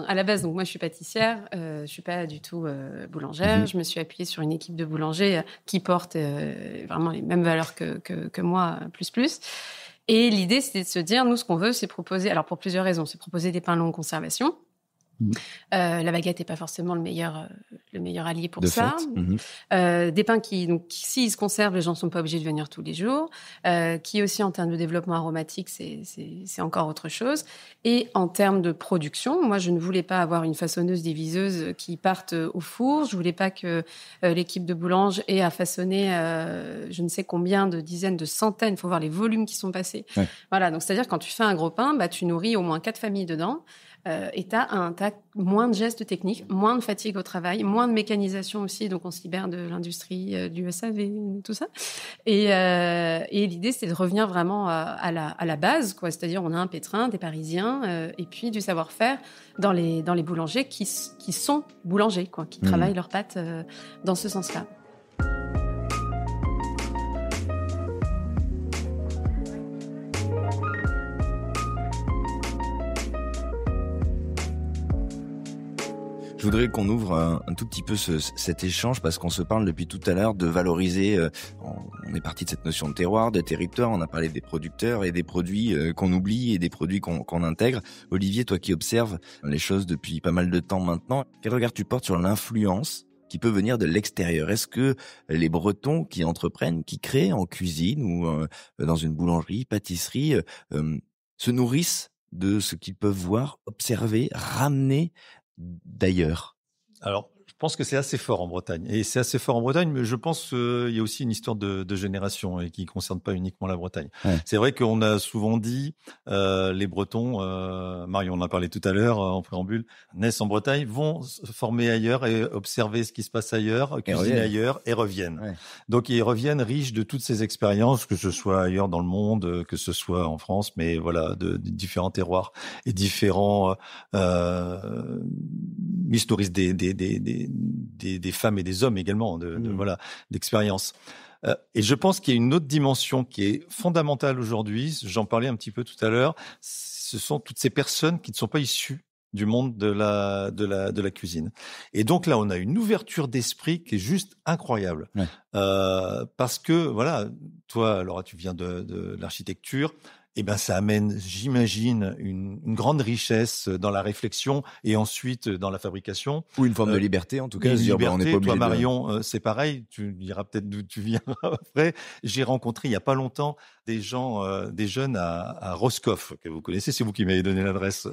à la base, donc moi je suis pâtissière, je suis pas du tout boulangère. Je me suis appuyée sur une équipe de boulangers qui portent vraiment les mêmes valeurs que moi, plus. Et l'idée, c'était de se dire, nous, ce qu'on veut, c'est proposer, alors pour plusieurs raisons, c'est proposer des pains longue conservation. La baguette n'est pas forcément le meilleur allié pour ça. Des pains qui, s'ils se conservent, les gens ne sont pas obligés de venir tous les jours. Qui aussi, en termes de développement aromatique, c'est encore autre chose. Et en termes de production, moi, je ne voulais pas avoir une façonneuse diviseuse qui parte au four. Je ne voulais pas que l'équipe de boulange ait à façonner je ne sais combien de dizaines, de centaines. Il faut voir les volumes qui sont passés. Ouais. Voilà, donc c'est-à-dire quand tu fais un gros pain, tu nourris au moins 4 familles dedans. Et t'as moins de gestes techniques, moins de fatigue au travail, moins de mécanisation aussi, donc on se libère de l'industrie du SAV, tout ça. Et l'idée, c'est de revenir vraiment à la base, quoi. C'est-à-dire, on a un pétrin, des Parisiens, et puis du savoir-faire dans les boulangers qui sont boulangers, quoi, qui travaillent leurs pâtes dans ce sens-là. Je voudrais qu'on ouvre un tout petit peu cet échange parce qu'on se parle depuis tout à l'heure de valoriser, on est parti de cette notion de terroir, de territoire, on a parlé des producteurs et des produits qu'on oublie et des produits qu'on intègre. Olivier, toi qui observes les choses depuis pas mal de temps maintenant, quel regard tu portes sur l'influence qui peut venir de l'extérieur? Est-ce que les Bretons qui entreprennent, qui créent en cuisine ou dans une boulangerie, pâtisserie, se nourrissent de ce qu'ils peuvent voir, observer, ramener d'ailleurs? Alors, je pense que c'est assez fort en Bretagne. Et c'est assez fort en Bretagne, mais je pense qu'il y a aussi une histoire de génération et qui ne concerne pas uniquement la Bretagne. Ouais. C'est vrai qu'on a souvent dit les Bretons, Marion en a parlé tout à l'heure en préambule, naissent en Bretagne, vont se former ailleurs et observer ce qui se passe ailleurs, cuisiner ailleurs et reviennent. Ouais. Donc, ils reviennent riches de toutes ces expériences, que ce soit ailleurs dans le monde, que ce soit en France, mais voilà, de différents terroirs et différents historisent des femmes et des hommes également, voilà, d'expérience. Et je pense qu'il y a une autre dimension qui est fondamentale aujourd'hui. J'en parlais un petit peu tout à l'heure. Ce sont toutes ces personnes qui ne sont pas issues du monde de la cuisine. Et donc là, on a une ouverture d'esprit qui est juste incroyable. Ouais. Parce que, voilà, toi, Laura, tu viens de l'architecture. Eh ben, ça amène, j'imagine, une grande richesse dans la réflexion et ensuite dans la fabrication. Ou une forme de liberté, en tout cas. Une liberté. On n'est pas toi, Marion, c'est pareil. Tu diras peut-être d'où tu viens après. J'ai rencontré il y a pas longtemps des gens, des jeunes à Roscoff, que vous connaissez. C'est vous qui m'avez donné l'adresse,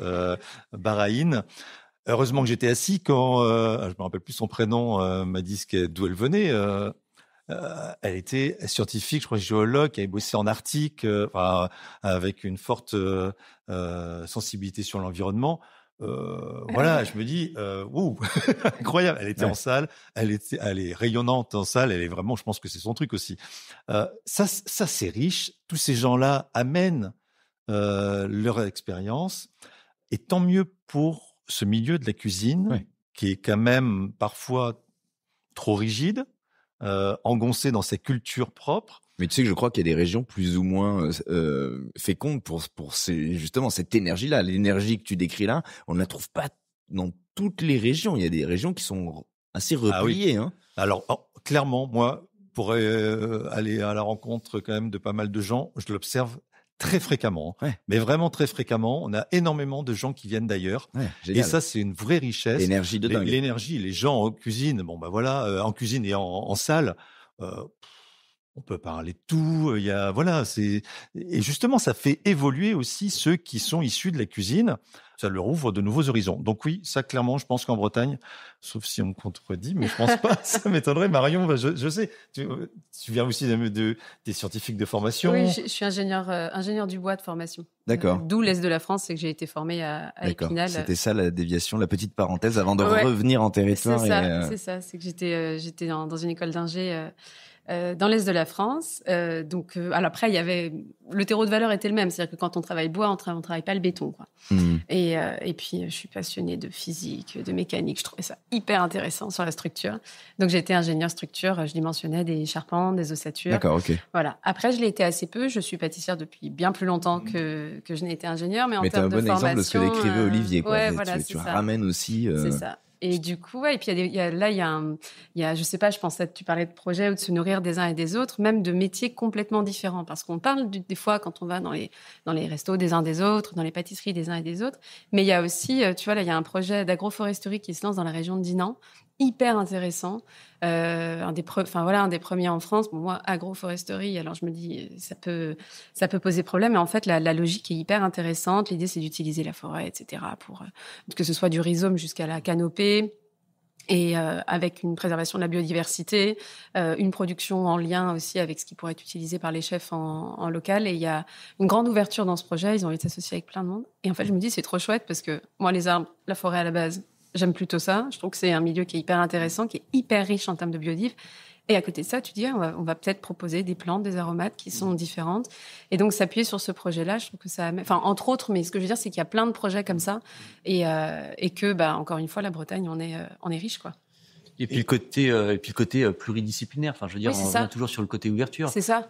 Bahraïn. Heureusement que j'étais assis quand, je me rappelle plus son prénom, m'a dit d'où elle venait. Elle était scientifique, je crois géologue, qui avait bossé en Arctique, avec une forte sensibilité sur l'environnement. Voilà, je me dis, incroyable. Elle était en salle, elle est rayonnante en salle. Elle est vraiment, je pense que c'est son truc aussi. Ça c'est riche. Tous ces gens-là amènent leur expérience, et tant mieux pour ce milieu de la cuisine, qui est quand même parfois trop rigide. Engoncé dans sa culture propre. Mais tu sais que je crois qu'il y a des régions plus ou moins fécondes pour justement cette énergie-là. L'énergie que tu décris là, on ne la trouve pas dans toutes les régions. Il y a des régions qui sont assez repliées. Hein. Alors, clairement, moi, pour aller à la rencontre quand même de pas mal de gens, je l'observe très fréquemment. Mais vraiment très fréquemment. On a énormément de gens qui viennent d'ailleurs. Et ça, c'est une vraie richesse. L'énergie de dingue. L'énergie, les gens en cuisine, en cuisine et en salle, on peut parler de tout. Et justement, ça fait évoluer aussi ceux qui sont issus de la cuisine. Ça leur ouvre de nouveaux horizons. Donc oui, ça clairement, je pense qu'en Bretagne, sauf si on me contredit, mais je pense pas, ça m'étonnerait. Marion, je sais, tu viens aussi des scientifiques de formation. Oui, je suis ingénieur du bois de formation. D'accord. D'où l'Est de la France, c'est que j'ai été formée à Épinal. C'était ça la déviation, la petite parenthèse avant de revenir en territoire. C'est ça, c'est que j'étais dans une école d'ingé dans l'Est de la France. Alors après, il y avait le terreau de valeur était le même, c'est-à-dire que quand on travaille bois, on travaille pas le béton, quoi. Et puis je suis passionnée de physique, de mécanique. Je trouvais ça hyper intéressant sur la structure. Donc j'ai été ingénieure structure. Je dimensionnais des charpentes, des ossatures. D'accord, ok. Voilà. Après, je l'ai été assez peu. Je suis pâtissière depuis bien plus longtemps que je n'ai été ingénieure, mais en termes de formation. Mais t'es un bon exemple de ce que décrivait Olivier, quoi. Ouais, voilà, tu ramènes aussi. C'est ça. Et du coup, et puis il y a, je sais pas, je pensais, tu parlais de projet ou de se nourrir des uns et des autres, même de métiers complètement différents, parce qu'on parle des fois quand on va dans les restos des uns des autres, dans les pâtisseries des uns et des autres, mais il y a aussi, tu vois, là, il y a un projet d'agroforesterie qui se lance dans la région de Dinan, hyper intéressant, un des premiers en France. Bon, moi, agroforesterie, alors je me dis, ça peut poser problème, mais en fait, la logique est hyper intéressante. L'idée, c'est d'utiliser la forêt, etc., pour que ce soit du rhizome jusqu'à la canopée, et avec une préservation de la biodiversité, une production en lien aussi avec ce qui pourrait être utilisé par les chefs en local. Et il y a une grande ouverture dans ce projet. Ils ont été associés avec plein de monde. Et en fait, je me dis, c'est trop chouette parce que moi, les arbres, la forêt à la base, j'aime plutôt ça. Je trouve que c'est un milieu qui est hyper intéressant, qui est hyper riche en termes de biodiv. Et à côté de ça, tu dis, on va peut-être proposer des plantes, des aromates qui sont différentes. Et donc, s'appuyer sur ce projet-là, je trouve que ça... Enfin, entre autres, mais ce que je veux dire, c'est qu'il y a plein de projets comme ça. Et que, encore une fois, la Bretagne, on est riche, quoi. Et puis le côté pluridisciplinaire. Enfin, je veux dire, on revient toujours sur le côté ouverture. C'est ça.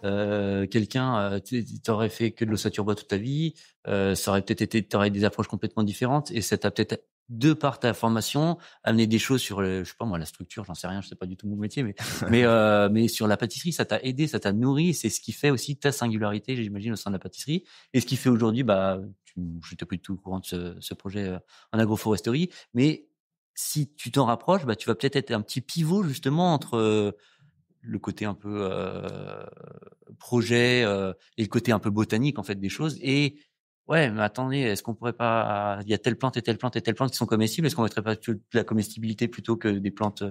Quelqu'un, t'aurais fait que de l'ossature bois toute ta vie, ça aurait peut-être été, t'aurais des approches complètement différentes, et ça t'a peut-être, de par ta formation, amené des choses sur, je sais pas moi, la structure, j'en sais rien, je sais pas du tout mon métier, mais sur la pâtisserie, ça t'a aidé, ça t'a nourri. C'est ce qui fait aussi ta singularité, j'imagine, au sein de la pâtisserie, et ce qui fait aujourd'hui, je n'étais plus du tout au courant de ce projet en agroforesterie, mais si tu t'en rapproches, tu vas peut-être être un petit pivot justement entre le côté un peu projet et le côté un peu botanique en fait des choses. Et ouais, mais attendez, est-ce qu'on pourrait pas, il y a telle plante et telle plante et telle plante qui sont comestibles, est-ce qu'on mettrait pas de la comestibilité plutôt que des plantes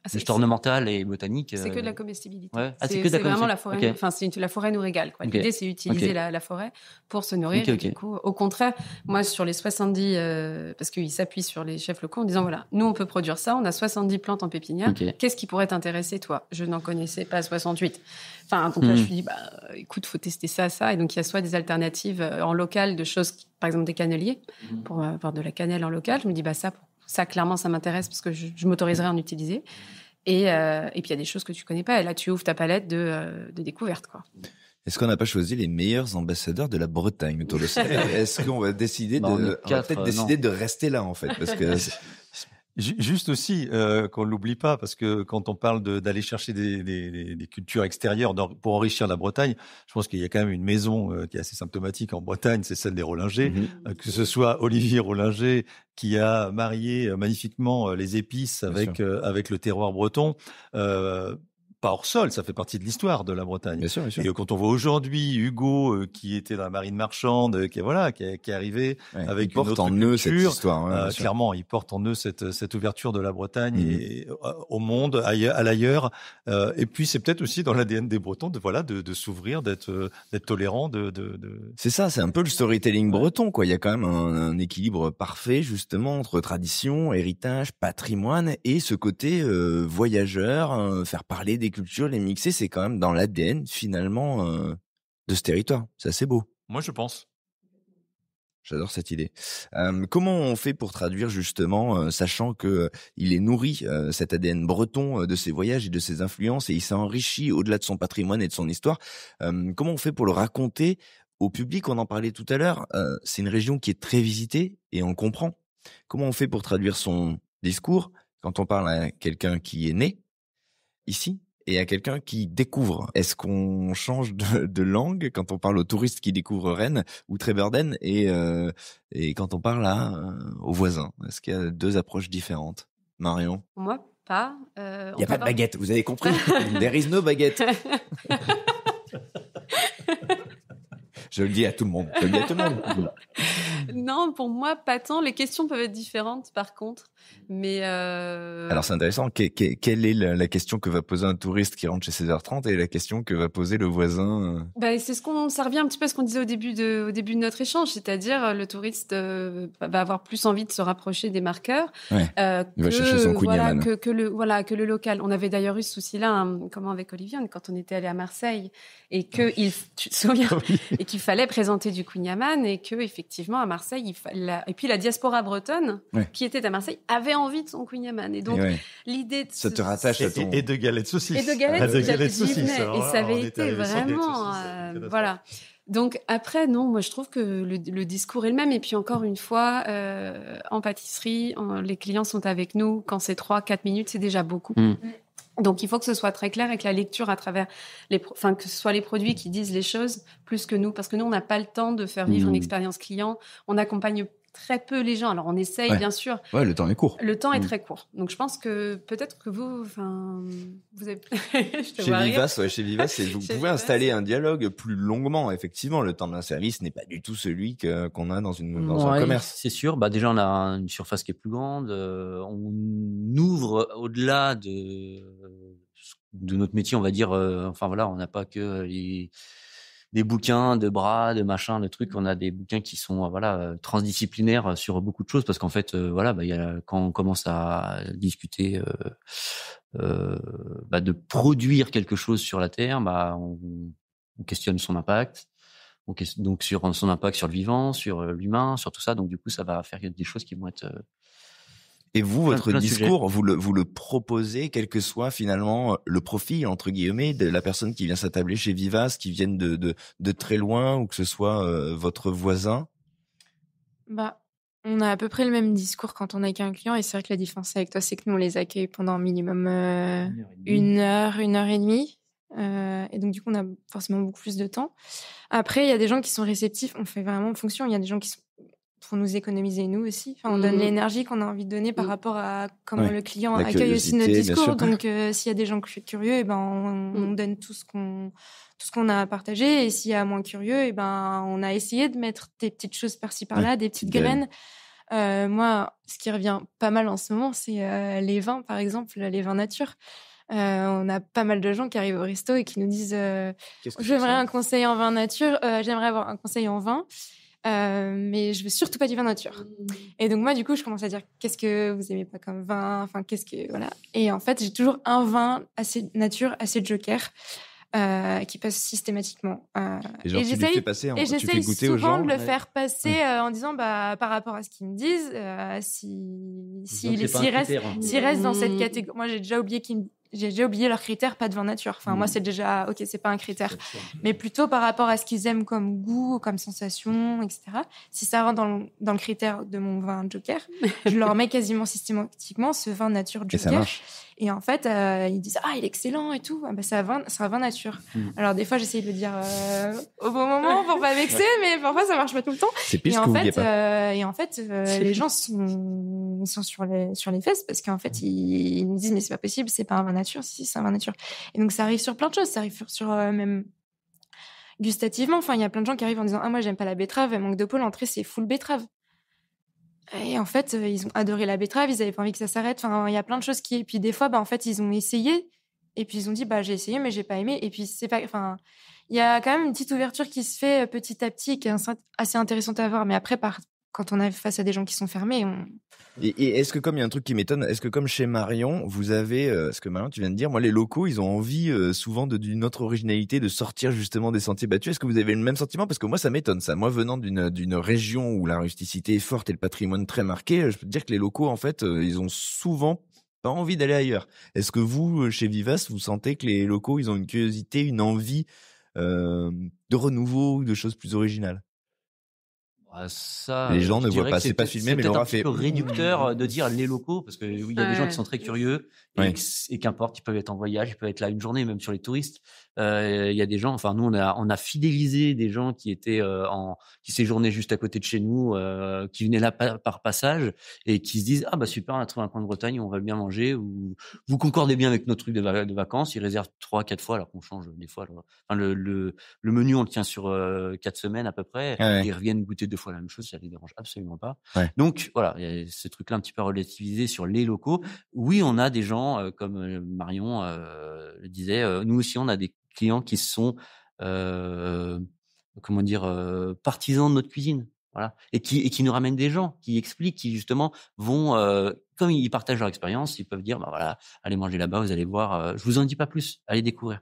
juste ornementales et botaniques? C'est que de la comestibilité. Ouais. C'est vraiment la forêt. Okay. Enfin, la forêt nous régale, quoi. L'idée, c'est utiliser la forêt pour se nourrir. Et du coup, au contraire, moi, sur les 70, parce qu'ils s'appuient sur les chefs locaux en disant, voilà, nous, on peut produire ça, on a 70 plantes en pépinière. Qu'est-ce qui pourrait t'intéresser, toi? Je n'en connaissais pas 68. Enfin, donc là, je me suis dit, écoute, faut tester ça. Et donc, il y a soit des alternatives en local de choses, par exemple, des canneliers, pour avoir de la cannelle en local. Je me dis, ça, clairement, ça m'intéresse parce que je m'autoriserai à en utiliser. Et puis, il y a des choses que tu connais pas. Et là, tu ouvres ta palette de découvertes, quoi. Est-ce qu'on n'a pas choisi les meilleurs ambassadeurs de la Bretagne autour de ça? Est-ce qu'on va décider de rester là, en fait? Parce que... Juste aussi, qu'on l'oublie pas, parce que quand on parle d'aller chercher des cultures extérieures pour enrichir la Bretagne, je pense qu'il y a quand même une maison qui est assez symptomatique en Bretagne, c'est celle des Rollinger. Que ce soit Olivier Rollinger qui a marié magnifiquement les épices avec le terroir breton. Pas hors sol, ça fait partie de l'histoire de la Bretagne. Bien sûr. Et quand on voit aujourd'hui Hugo qui était dans la marine marchande, qui est arrivé avec une autre culture, cette histoire. Clairement, il porte en eux cette ouverture de la Bretagne et au monde, à l'ailleurs. Et puis c'est peut-être aussi dans l'ADN des Bretons de s'ouvrir, d'être tolérant, C'est ça, c'est un peu le storytelling breton, quoi. Il y a quand même un équilibre parfait justement entre tradition, héritage, patrimoine et ce côté voyageur, faire parler des cultures, les mixer, c'est quand même dans l'ADN finalement de ce territoire. C'est assez beau. Moi, je pense. J'adore cette idée. Comment on fait pour traduire justement, sachant que il est nourri cet ADN breton de ses voyages et de ses influences, et il s'est enrichi au-delà de son patrimoine et de son histoire. Comment on fait pour le raconter au public? On en parlait tout à l'heure. C'est une région qui est très visitée et on le comprend. Comment on fait pour traduire son discours quand on parle à quelqu'un qui est né ici et à quelqu'un qui découvre? Est-ce qu'on change de langue quand on parle aux touristes qui découvrent Rennes ou Trébeurden et quand on parle aux voisins? Est-ce qu'il y a 2 approches différentes? Marion? Pour moi, pas. Il n'y a pas de baguette, vous avez compris? There is no baguette. Je le dis à tout le monde. Non, pour moi, pas tant. Les questions peuvent être différentes, par contre. Mais Alors, c'est intéressant. Quelle est la question que va poser un touriste qui rentre chez 16h30 et la question que va poser le voisin? Ça revient un petit peu à ce qu'on disait au début de notre échange, c'est-à-dire le touriste va avoir plus envie de se rapprocher des marqueurs. Ouais. Il va chercher son Queen Yaman. Que le local. On avait d'ailleurs eu ce souci-là, avec Olivier, quand on était allé à Marseille et que tu te souviens, et qu'il fallait présenter du Queen Yaman et que effectivement à Marseille, et puis la diaspora bretonne qui était à Marseille avait envie de son Queen Yaman. Et donc l'idée de ça te rattache à ton... et de galettes saucisses. Et de galettes saucisses. Et ça avait été vraiment voilà. Donc après non, moi je trouve que le discours est le même. Et puis encore une fois, en pâtisserie, les clients sont avec nous. Quand c'est 3-4 minutes, c'est déjà beaucoup. Donc, il faut que ce soit très clair et que la lecture à travers que ce soit les produits qui disent les choses plus que nous, parce que nous, on n'a pas le temps de faire vivre une expérience client. On accompagne très peu les gens. Alors, on essaye, bien sûr. Ouais, le temps est court. Le temps est très court. Donc, je pense que peut-être que vous avez... Chez Vivas, vous pouvez installer un dialogue plus longuement. Effectivement, le temps d'un service n'est pas du tout celui qu'on a dans un commerce. C'est sûr. Déjà, on a une surface qui est plus grande. On ouvre au-delà de notre métier, on va dire. On n'a pas que des bouquins de bras, de machin, de trucs. On a des bouquins qui sont transdisciplinaires sur beaucoup de choses, parce qu'en fait, quand on commence à discuter de produire quelque chose sur la terre, on questionne son impact. Donc sur son impact sur le vivant, sur l'humain, sur tout ça. Donc du coup, ça va faire des choses qui vont être... Et vous, votre discours, vous le proposez, quel que soit finalement le profil, entre guillemets, de la personne qui vient s'attabler chez Vivas, qui vienne de très loin, ou que ce soit votre voisin? On a à peu près le même discours quand on accueille un client, et c'est vrai que la différence avec toi, c'est que nous, on les accueille pendant minimum 1 heure et demie. Et donc, du coup, on a forcément beaucoup plus de temps. Après, il y a des gens qui sont réceptifs. On fait vraiment en fonction. Il y a des gens qui sont pour nous économiser, nous aussi. On donne l'énergie qu'on a envie de donner par rapport à comment le client accueille aussi notre discours. Donc, s'il y a des gens curieux, on donne tout ce qu'on a à partager. Et s'il y a moins curieux, on a essayé de mettre des petites choses par-ci par-là, des petites graines. Moi, ce qui revient pas mal en ce moment, c'est les vins, par exemple, les vins nature. On a pas mal de gens qui arrivent au resto et qui nous disent j'aimerais un conseil en vin nature, j'aimerais avoir un conseil en vin, mais je veux surtout pas du vin nature. Et donc moi, du coup, je commence à dire qu'est-ce que vous aimez pas comme vin, qu'est-ce que voilà. Et en fait, j'ai toujours un vin assez nature, assez joker. Qui passe systématiquement. Et genre, tu lui fais passer, tu fais goûter aux gens. Souvent de le faire passer en disant, par rapport à ce qu'ils me disent, s'il reste dans cette catégorie. Moi, j'ai déjà oublié leurs critères, pas de vin nature. Moi, c'est déjà, ok, c'est pas un critère. Mais plutôt par rapport à ce qu'ils aiment comme goût, comme sensation, etc. Si ça rentre dans le critère de mon vin joker, je leur mets quasiment systématiquement ce vin nature joker. Et ça marche. Et en fait, ils disent il est excellent et tout. C'est un vin nature. Alors des fois, j'essaye de le dire au bon moment pour pas vexer, mais parfois ça marche pas tout le temps. C'est pire ce que vous vouliez pas. Et en fait, les gens sont sur les fesses parce qu'en fait, ils me disent mais c'est pas possible, c'est pas un vin nature. Si, c'est un vin nature. Et donc ça arrive sur plein de choses. Ça arrive sur même gustativement. Il y a plein de gens qui arrivent en disant moi j'aime pas la betterave, elle manque de peau, l'entrée c'est full betterave. Et en fait, ils ont adoré la betterave, ils avaient pas envie que ça s'arrête. Il y a plein de choses et puis des fois, en fait, ils ont essayé. Et puis ils ont dit, j'ai essayé, mais j'ai pas aimé. Et puis c'est pas, il y a quand même une petite ouverture qui se fait petit à petit, qui est assez intéressante à voir. Mais après, quand on est face à des gens qui sont fermés, Et est-ce que, comme il y a un truc qui m'étonne, est-ce que comme chez Marion, vous avez, ce que Marion tu viens de dire, moi les locaux, ils ont envie souvent d'une autre originalité, de sortir justement des sentiers battus. Est-ce que vous avez le même sentiment? Parce que moi ça m'étonne ça. Moi venant d'une région où la rusticité est forte et le patrimoine très marqué, je peux te dire que les locaux en fait, ils ont souvent pas envie d'aller ailleurs. Est-ce que vous, chez Vivas, vous sentez que les locaux, ils ont une curiosité, une envie de renouveau ou de choses plus originales? Ça, les gens je ne voient dirais pas, que c'est pas filmé, mais peut-être Laura un petit fait. peu réducteur de dire les locaux, parce que oui, il y a des gens qui sont très curieux et qu'importe, ils peuvent être en voyage, ils peuvent être là une journée, même sur les touristes. Il y a des gens, enfin nous on a fidélisé des gens qui étaient qui séjournaient juste à côté de chez nous, qui venaient là par passage et qui se disent ah bah super, on a trouvé un coin de Bretagne où on va bien manger, ou vous concordez bien avec nos trucs de vacances. Ils réservent 3-4 fois alors qu'on change des fois. Enfin le menu on le tient sur 4 semaines à peu près. Ils reviennent goûter 2 fois la même chose, ça les dérange absolument pas. Donc voilà, il y a ce truc-là un petit peu relativisé sur les locaux. Oui, on a des gens comme Marion le disait, nous aussi on a des clients qui sont comment dire partisans de notre cuisine, voilà, et qui nous ramènent des gens qui expliquent, qui justement vont comme ils partagent leur expérience, ils peuvent dire bah voilà, allez manger là-bas, vous allez voir, je vous en dis pas plus, allez découvrir.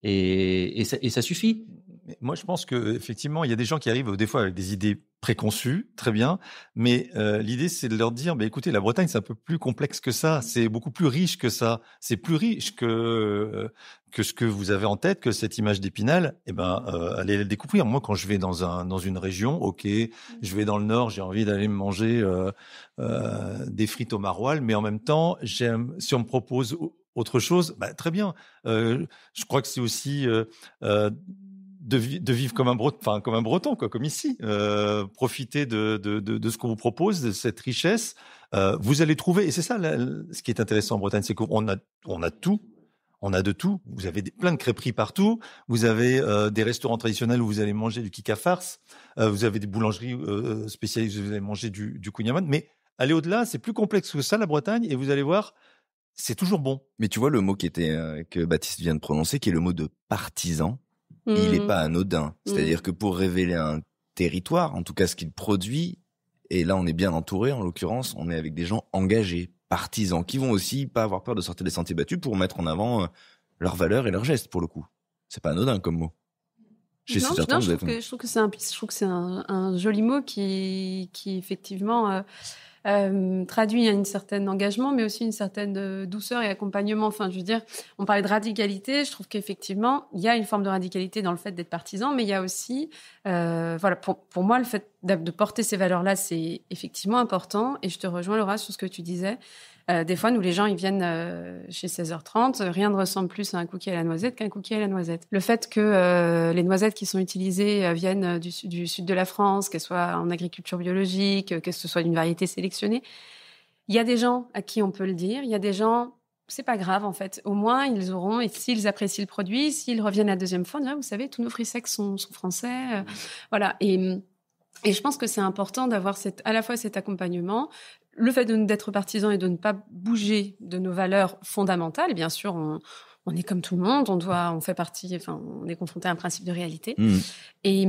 Et ça suffit. Mais moi, je pense que effectivement, il y a des gens qui arrivent des fois avec des idées préconçues, très bien, mais l'idée c'est de leur dire, écoutez, la Bretagne c'est un peu plus complexe que ça, c'est beaucoup plus riche que ça, c'est plus riche que ce que vous avez en tête, que cette image d'Épinal. Allez la découvrir. Moi, quand je vais dans une région, ok, je vais dans le Nord, j'ai envie d'aller me manger des frites au maroilles, mais en même temps, si on me propose autre chose, très bien. Je crois que c'est aussi de vivre comme un breton, quoi, comme ici. Profiter de ce qu'on vous propose, de cette richesse. Vous allez trouver, et c'est ça ce qui est intéressant en Bretagne, c'est qu'on a tout. On a de tout. Vous avez plein de crêperies partout. Vous avez des restaurants traditionnels où vous allez manger du kika farce. Vous avez des boulangeries spécialisées où vous allez manger du kouign-amann. Mais allez au-delà, c'est plus complexe que ça, la Bretagne, et vous allez voir, c'est toujours bon. Mais tu vois le mot que Baptiste vient de prononcer, qui est le mot de partisan, il n'est pas anodin. C'est-à-dire que pour révéler un territoire, en tout cas ce qu'il produit, et là on est bien entouré, en l'occurrence, on est avec des gens engagés, partisans, qui vont aussi pas avoir peur de sortir des sentiers battus pour mettre en avant leurs valeurs et leurs gestes, pour le coup. C'est pas anodin comme mot. Je trouve que c'est un joli mot qui effectivement traduit un certain engagement, mais aussi une certaine douceur et accompagnement. Enfin, je veux dire, on parlait de radicalité. Je trouve qu'effectivement, il y a une forme de radicalité dans le fait d'être partisan, mais il y a aussi, voilà, pour moi, le fait de porter ces valeurs-là, c'est effectivement important. Et je te rejoins, Laura, sur ce que tu disais. Des fois, nous, les gens, ils viennent chez 16h30, rien ne ressemble plus à un cookie à la noisette qu'un cookie à la noisette. Le fait que les noisettes qui sont utilisées viennent du sud de la France, qu'elles soient en agriculture biologique, que ce soit d'une variété sélectionnée, il y a des gens à qui on peut le dire, il y a des gens, c'est pas grave en fait, au moins ils auront, et s'ils apprécient le produit, s'ils reviennent la deuxième fois, on dirait, vous savez, tous nos fruits secs sont français, voilà. Et je pense que c'est important d'avoir à la fois cet accompagnement, le fait d'être partisan et de ne pas bouger de nos valeurs fondamentales. Et bien sûr, on est comme tout le monde, on fait partie, enfin, on est confronté à un principe de réalité. Et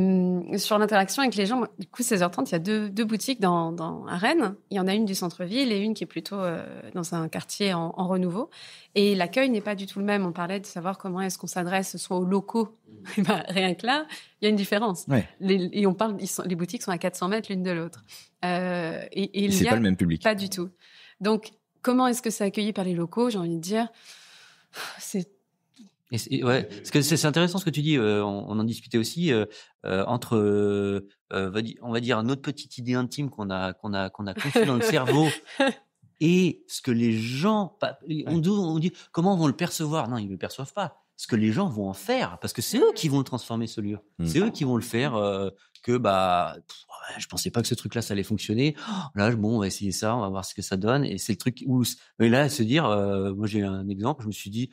sur l'interaction avec les gens, du coup, 16h30, il y a deux boutiques à Rennes. Il y en a une du centre-ville et une qui est plutôt dans un quartier en renouveau. Et l'accueil n'est pas du tout le même. On parlait de savoir comment est-ce qu'on s'adresse soit aux locaux. Rien que là, il y a une différence. Ouais. Et on parle, les boutiques sont à 400 mètres l'une de l'autre. Et c'est pas le même public. Pas du tout. Donc, comment est-ce que c'est accueilli par les locaux? J'ai envie de dire, ouais, parce que c'est intéressant ce que tu dis. On en discutait aussi entre, on va dire, notre petite idée intime qu'on a conçue dans le cerveau et ce que les gens, on dit comment vont le percevoir. Non, ils le perçoivent pas. Ce que les gens vont en faire, parce que c'est eux qui vont le transformer, ce lieu. C'est eux qui vont le faire. Je pensais pas que ce truc-là, ça allait fonctionner. Là, on va essayer ça, on va voir ce que ça donne. Et c'est le truc où, mais là, se dire, moi, j'ai un exemple, je me suis dit,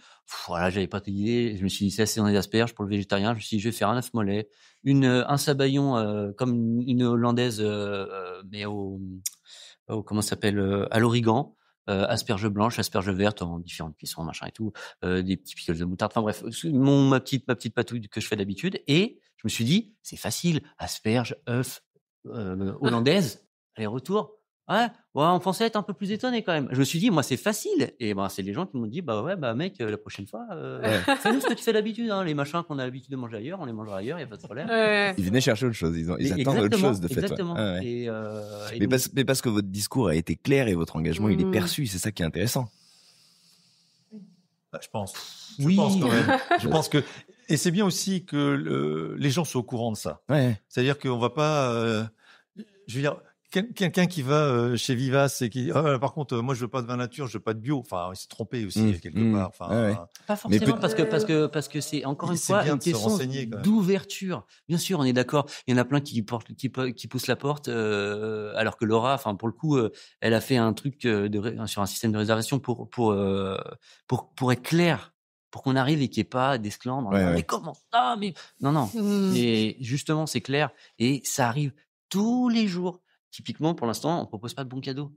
voilà, j'avais pas d'idée. Je me suis dit, c'est assez dans les asperges pour le végétarien. Je me suis dit, je vais faire un œuf mollet, un sabayon, comme une hollandaise, mais comment ça s'appelle, à l'origan. Asperges blanches, asperges vertes en différentes cuissons, machin et tout, des petits pickles de moutarde. Enfin bref, ma petite patouille que je fais d'habitude. Et je me suis dit, c'est facile, asperges, œufs, hollandaise, aller-retour. Ouais, on pensait être un peu plus étonné quand même. Je me suis dit, moi, c'est facile. Et c'est les gens qui m'ont dit, mec, la prochaine fois, fais-nous ce que tu fais d'habitude, hein. Les machins qu'on a l'habitude de manger ailleurs, on les mangera ailleurs, il n'y a pas de problème. Ils venaient chercher autre chose, ils attendent autre chose de fait. Exactement. Ouais. Mais parce que votre discours a été clair et votre engagement, il est perçu, c'est ça qui est intéressant. Je pense quand même. Je pense que, et c'est bien aussi que les gens soient au courant de ça. Ouais. C'est-à-dire qu'on va pas, je veux dire, quelqu'un qui va chez Vivace et qui dit par contre moi je veux pas de vin nature, je veux pas de bio, enfin il s'est trompé aussi quelque part, enfin pas forcément parce que c'est encore une fois une question d'ouverture. Bien sûr, on est d'accord, il y en a plein qui poussent la porte alors que Laura, enfin pour le coup, elle a fait un truc sur un système de réservation pour être clair, pour qu'on arrive et qu'il n'y ait pas d'esclandre. Mais comment ça? Mais non. Et justement, c'est clair et ça arrive tous les jours. Typiquement, pour l'instant, on propose pas de bons cadeaux.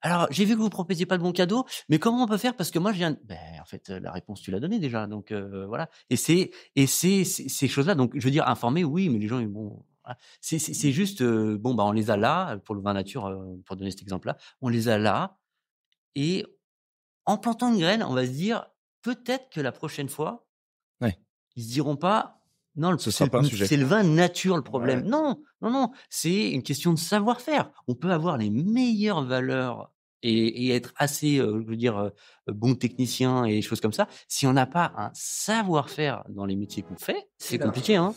Alors, j'ai vu que vous proposiez pas de bons cadeaux, mais comment on peut faire? Parce que moi, je viens. En fait, la réponse tu l'as donnée déjà, donc voilà. Et c'est ces choses-là. Donc, je veux dire, informer, oui, mais les gens, bon, voilà. C'est juste, on les a là pour le vin nature, pour donner cet exemple-là, on les a là, et en plantant une graine, on va se dire peut-être que la prochaine fois, ils se diront pas. Non, c'est le vin nature le problème. Ouais. Non, c'est une question de savoir-faire. On peut avoir les meilleures valeurs et être assez, bon technicien et choses comme ça. Si on n'a pas un savoir-faire dans les métiers qu'on fait, c'est compliqué, hein.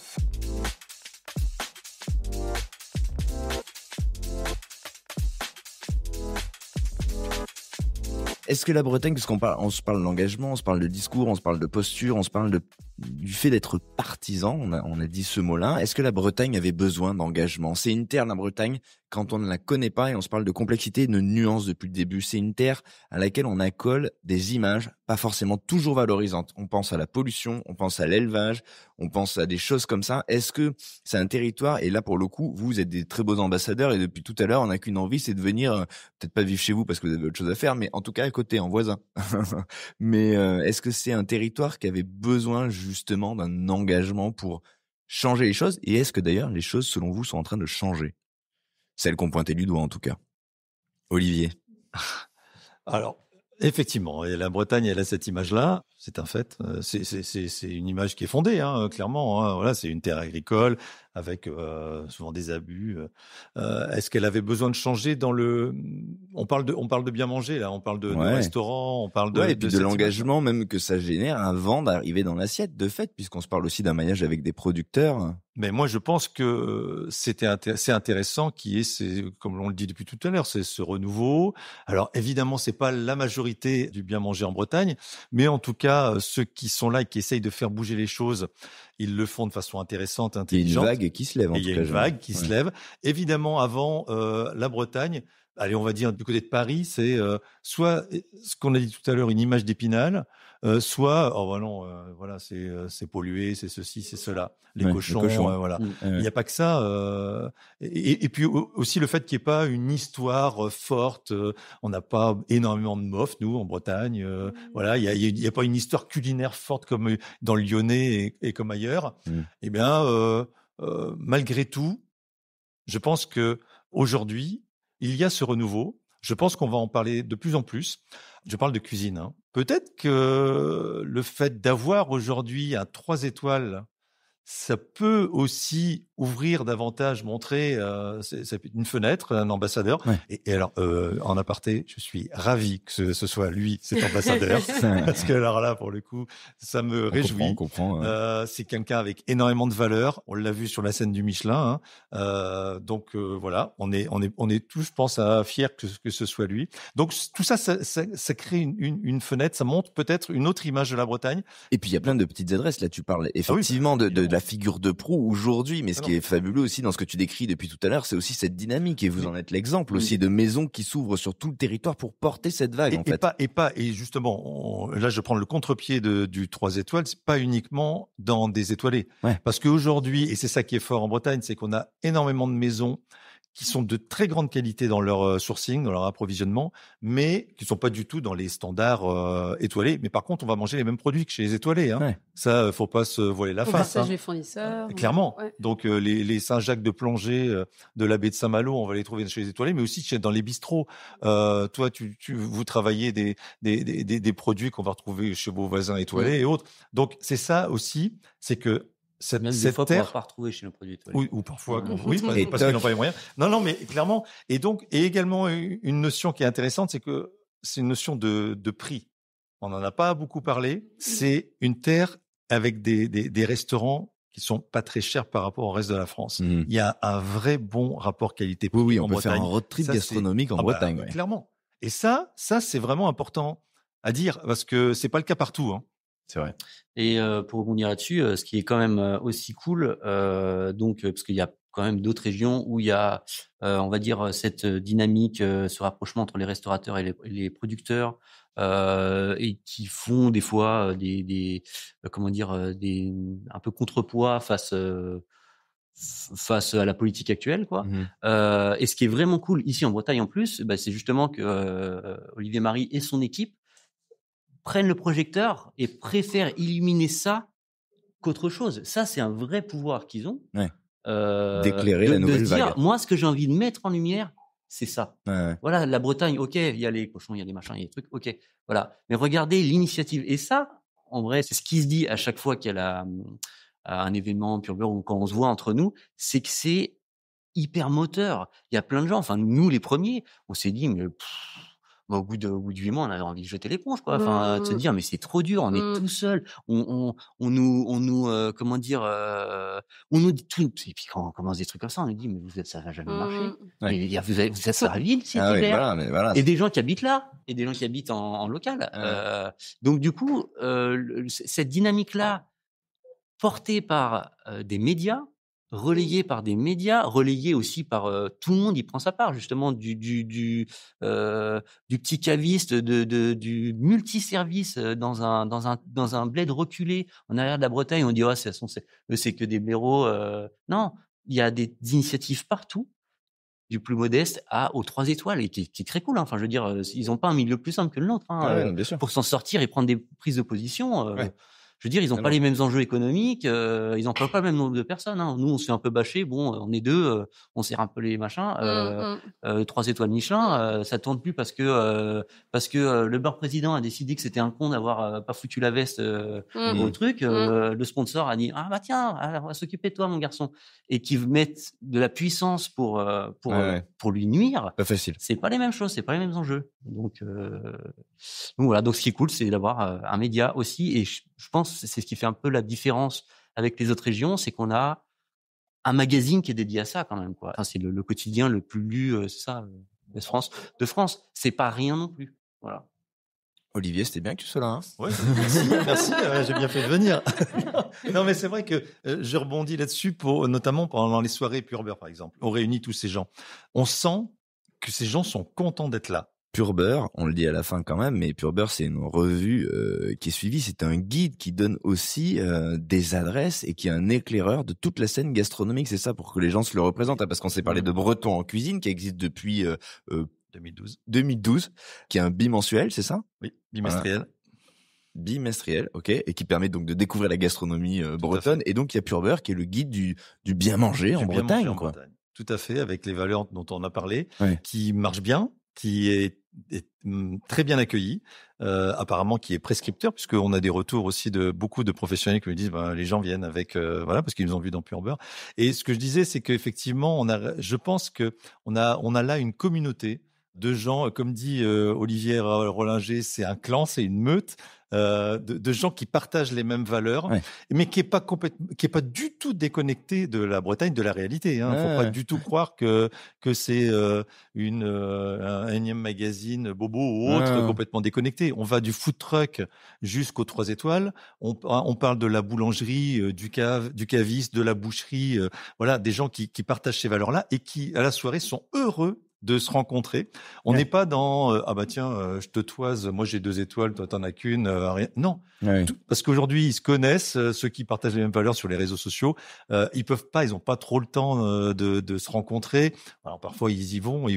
Est-ce que la Bretagne, parce on se parle d'engagement, on se parle de discours, on se parle de posture, on se parle du fait d'être partisan, on a dit ce mot-là. Est-ce que la Bretagne avait besoin d'engagement? C'est une terre, la Bretagne, quand on ne la connaît pas, et on se parle de complexité et de nuances depuis le début, c'est une terre à laquelle on accole des images pas forcément toujours valorisantes. On pense à la pollution, on pense à l'élevage, on pense à des choses comme ça. Est-ce que c'est un territoire, et là pour le coup, vous êtes des très beaux ambassadeurs, et depuis tout à l'heure, on n'a qu'une envie, c'est de venir, peut-être pas vivre chez vous parce que vous avez autre chose à faire, mais en tout cas à côté, en voisin. Mais est-ce que c'est un territoire qui avait besoin justement d'un engagement pour changer les choses? Et est-ce que d'ailleurs les choses, selon vous, sont en train de changer? Celles qu'on pointait du doigt, en tout cas. Olivier. Alors, effectivement, et la Bretagne, elle a cette image-là, c'est un fait. C'est une image qui est fondée, hein, clairement. Hein. Voilà, c'est une terre agricole avec souvent des abus. Est-ce qu'elle avait besoin de changer dans le... On parle de bien manger, là. On parle de restaurant, on parle de... et puis de l'engagement même que ça génère avant d'arriver dans l'assiette, de fait, puisqu'on se parle aussi d'un maillage avec des producteurs. Mais moi, je pense que c'est intéressant comme on le dit depuis tout à l'heure, c'est ce renouveau. Alors, évidemment, c'est pas la majorité du bien manger en Bretagne, mais en tout cas, ceux qui sont là et qui essayent de faire bouger les choses, ils le font de façon intéressante, intelligente. Il y a une vague qui se lève, en tout cas. Il y a une vague qui se lève. Évidemment, avant, la Bretagne, allez, on va dire du côté de Paris, c'est soit ce qu'on a dit tout à l'heure, une image d'Épinal, soit voilà, c'est pollué, c'est ceci, c'est cela, les cochons. Voilà. Il n'y a pas que ça. Et puis aussi le fait qu'il n'y ait pas une histoire forte. On n'a pas énormément de mofs, nous, en Bretagne. Voilà, il y a pas une histoire culinaire forte comme dans le Lyonnais et comme ailleurs. Eh bien, malgré tout, je pense que aujourd'hui, il y a ce renouveau. Je pense qu'on va en parler de plus en plus. Je parle de cuisine. Hein. Peut-être que le fait d'avoir aujourd'hui un 3 étoiles, ça peut aussi ouvrir davantage, montrer c'est une fenêtre, un ambassadeur. Ouais. Et alors, en aparté, je suis ravi que ce soit lui, cet ambassadeur, parce que alors là, pour le coup, ça me réjouit. On comprend. C'est quelqu'un avec énormément de valeur. On l'a vu sur la scène du Michelin. Hein. Donc voilà, on est tous, je pense, fiers que ce soit lui. Donc tout ça crée une fenêtre. Ça montre peut-être une autre image de la Bretagne. Et puis il y a plein de petites adresses. Là, tu parles effectivement de la figure de proue aujourd'hui, mais ce qui est fabuleux aussi dans ce que tu décris depuis tout à l'heure, c'est aussi cette dynamique, et vous en êtes l'exemple aussi, de maisons qui s'ouvrent sur tout le territoire pour porter cette vague, en fait. Et justement, là je prends le contre-pied du 3 étoiles, c'est pas uniquement dans des étoilés. Ouais. Parce qu'aujourd'hui, et c'est ça qui est fort en Bretagne, c'est qu'on a énormément de maisons qui sont de très grande qualité dans leur sourcing, dans leur approvisionnement, mais qui sont pas du tout dans les standards étoilés. Mais par contre, on va manger les mêmes produits que chez les étoilés. Hein. Ouais. Ça, faut pas se voiler la face. Hein. Les fournisseurs. Clairement. Ouais. Donc les Saint-Jacques de Plongée de la baie de Saint-Malo, on va les trouver chez les étoilés, mais aussi dans les bistrots. Toi, vous travaillez des produits qu'on va retrouver chez vos voisins étoilés et autres. Donc c'est ça aussi, c'est que même des fois qu'on va pas retrouver chez nos produits étoilés. Oui, ou parfois, oui, parce qu'ils n'ont pas les moyens. Non, mais clairement. Et également une notion qui est intéressante, c'est que c'est une notion de prix. On n'en a pas beaucoup parlé. C'est une terre avec des restaurants qui sont pas très chers par rapport au reste de la France. Mhm. Il y a un vrai bon rapport qualité-prix Oui, en on peut Bretagne. faire un road trip Ça, gastronomique en Ah bah, Bretagne. Ouais. clairement. Et ça, c'est vraiment important à dire parce que c'est pas le cas partout. Hein. C'est vrai. Et pour rebondir là-dessus, ce qui est quand même aussi cool, parce qu'il y a quand même d'autres régions où il y a, on va dire, cette dynamique, ce rapprochement entre les restaurateurs et les producteurs, et qui font des fois des un peu contrepoids face à la politique actuelle, quoi. Mhm. Et ce qui est vraiment cool ici en Bretagne en plus, c'est justement que Olivier Marie et son équipe prennent le projecteur et préfèrent illuminer ça qu'autre chose. Ça, c'est un vrai pouvoir qu'ils ont. Ouais. D'éclairer la de nouvelle se dire, vague. moi, ce que j'ai envie de mettre en lumière, c'est ça. Ouais. Voilà, la Bretagne, ok, il y a les cochons, il y a les machins, il y a des trucs, ok. Voilà. Mais regardez l'initiative. Et ça, en vrai, c'est ce qui se dit à chaque fois qu'il y a un événement Pure Beurre ou quand on se voit entre nous, c'est que c'est hyper moteur. Il y a plein de gens, enfin, nous, les premiers, on s'est dit, mais au bout de 8 mois, on avait envie de jeter l'éponge, quoi. Enfin, de se dire, mais c'est trop dur, on est tout seul. On nous, comment dire, on nous dit tout. Et puis quand on commence des trucs comme ça, on nous dit, mais ça va jamais marcher. Ouais. Mais vous êtes sur la ville, c'est Ah oui, hiver. voilà, mais voilà. Et des gens qui habitent là, et des gens qui habitent en local. Donc du coup, cette dynamique-là, portée par des médias, relayée par des médias, relayée aussi par tout le monde, il prend sa part justement du petit caviste, du multiservice dans un bled reculé en arrière de la Bretagne. On dit c'est que des blaireaux. Non, il y a des initiatives partout, du plus modeste aux 3 étoiles, et qui est très cool. Hein. Enfin, je veux dire, ils n'ont pas un milieu plus simple que le nôtre, hein, Ah ouais, bien sûr. pour s'en sortir et prendre des prises de position. Ouais. Je veux dire, ils n'ont pas les mêmes enjeux économiques, ils n'emploient pas le même nombre de personnes. Hein. Nous, on se fait un peu bâcher. Bon, on est 2, on serre un peu les machins. 3 étoiles Michelin, ça tourne plus parce que le beurre président a décidé que c'était un con d'avoir pas foutu la veste au truc. Le sponsor a dit bah tiens, on va s'occuper de toi, mon garçon, et qui mettent de la puissance pour lui nuire. Pas facile. C'est pas les mêmes choses, c'est pas les mêmes enjeux. Donc voilà. Donc ce qui est cool, c'est d'avoir un média aussi, et je pense que c'est ce qui fait un peu la différence avec les autres régions, c'est qu'on a un magazine qui est dédié à ça quand même, quoi. Enfin, c'est le quotidien le plus lu, c'est ça, de France. C'est pas rien non plus. Voilà. Olivier, c'était bien que tu sois là. Hein. Ouais, merci, j'ai bien fait de venir. Non, mais c'est vrai que je rebondis là-dessus, notamment pendant les soirées Pure Beurre, par exemple. On réunit tous ces gens. On sent que ces gens sont contents d'être là. Pure Beurre, on le dit à la fin quand même, mais Pure Beurre, c'est une revue qui est suivie. C'est un guide qui donne aussi des adresses et qui est un éclaireur de toute la scène gastronomique. C'est ça, pour que les gens se le représentent. Hein, parce qu'on s'est parlé de Breton en cuisine, qui existe depuis 2012, qui est un bimensuel, c'est ça? Oui, bimestriel. Voilà. Bimestriel, ok, et qui permet donc de découvrir la gastronomie bretonne. Et donc il y a Pure Beurre qui est le guide du bien manger en Bretagne, quoi. Tout à fait, avec les valeurs dont on a parlé, ouais. Qui marche bien, qui est très bien accueilli, apparemment qui est prescripteur, puisqu'on a des retours aussi de beaucoup de professionnels qui me disent les gens viennent avec parce qu'ils nous ont vus dans Pure Beurre. Et ce que je disais, c'est qu'effectivement je pense que on a là une communauté de gens, comme dit Olivier Rollinger, c'est un clan, c'est une meute de gens qui partagent les mêmes valeurs, mais qui est pas du tout déconnecté de la Bretagne, de la réalité. Hein. Faut pas du tout croire que c'est un énième magazine bobo ou autre complètement déconnecté. On va du food truck jusqu'aux 3 étoiles. On parle de la boulangerie, du caviste, de la boucherie. Voilà, des gens qui partagent ces valeurs-là et qui à la soirée sont heureux de se rencontrer. On n'est pas dans je te toise, moi j'ai 2 étoiles, toi t'en as qu'une, rien. Non, parce qu'aujourd'hui ils se connaissent, ceux qui partagent les mêmes valeurs sur les réseaux sociaux, ils ont pas trop le temps de se rencontrer. Alors parfois ils vont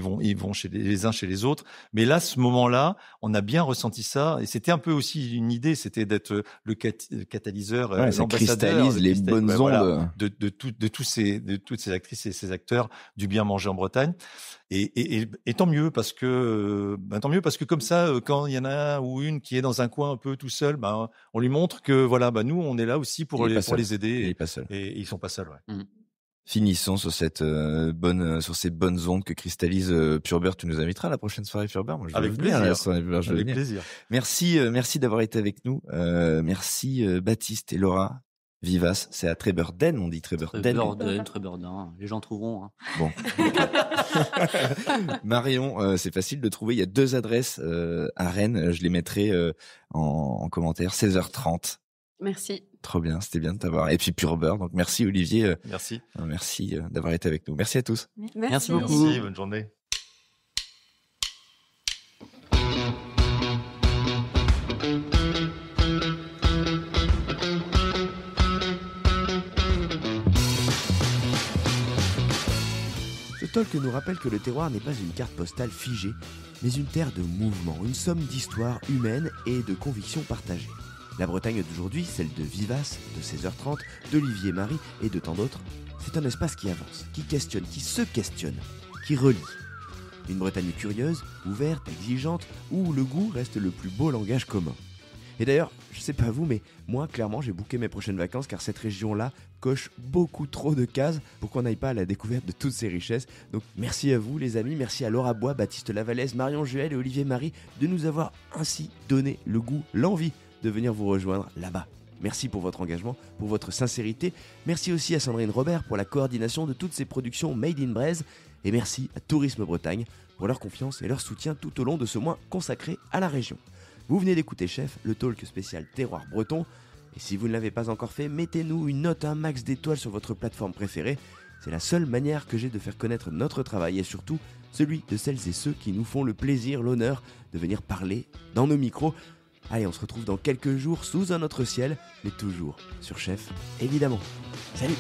chez les uns chez les autres, mais là ce moment-là, on a bien ressenti ça, et c'était un peu aussi une idée, c'était d'être le catalyseur, ça cristallise les bonnes ondes de toutes ces actrices et ces acteurs du bien manger en Bretagne. Et tant mieux parce que comme ça, quand il y en a un ou une qui est dans un coin un peu tout seul, on lui montre que nous on est là aussi pour les aider. Il est pas seul. Et ils sont pas seuls. Ouais. Finissons sur ces bonnes ondes que cristallise Pure Beurre. Tu nous inviteras à la prochaine soirée Pure Beurre. Moi, avec plaisir. Avec plaisir. Merci d'avoir été avec nous. Merci Baptiste et Laura. Vivace, c'est à Trébeurden, on dit Trébeurden. Trébeurden, les gens trouveront. Hein. Bon. Marion, c'est facile de trouver. Il y a 2 adresses à Rennes. Je les mettrai en commentaire. 16h30. Merci. Trop bien, c'était bien de t'avoir. Et puis Pure Beurre. Donc merci Olivier. Merci. Merci d'avoir été avec nous. Merci à tous. Merci beaucoup. Merci, bonne journée. Ce talk nous rappelle que le terroir n'est pas une carte postale figée, mais une terre de mouvement, une somme d'histoires humaines et de convictions partagées. La Bretagne d'aujourd'hui, celle de Vivace, de 16h30, d'Olivier Marie et de tant d'autres, c'est un espace qui avance, qui questionne, qui se questionne, qui relie. Une Bretagne curieuse, ouverte, exigeante, où le goût reste le plus beau langage commun. Et d'ailleurs, je sais pas vous, mais moi, clairement, j'ai booké mes prochaines vacances car cette région-là coche beaucoup trop de cases pour qu'on n'aille pas à la découverte de toutes ces richesses. Donc merci à vous les amis, merci à Laura Bois, Baptiste Lavalaise, Marion Juel et Olivier Marie de nous avoir ainsi donné le goût, l'envie de venir vous rejoindre là-bas. Merci pour votre engagement, pour votre sincérité. Merci aussi à Sandrine Robert pour la coordination de toutes ces productions Made in Braise. Et merci à Tourisme Bretagne pour leur confiance et leur soutien tout au long de ce mois consacré à la région. Vous venez d'écouter Chef, le talk spécial terroir breton. Et si vous ne l'avez pas encore fait, mettez-nous une note, un max d'étoiles sur votre plateforme préférée. C'est la seule manière que j'ai de faire connaître notre travail et surtout celui de celles et ceux qui nous font le plaisir, l'honneur de venir parler dans nos micros. Allez, on se retrouve dans quelques jours sous un autre ciel, mais toujours sur Chef, évidemment. Salut!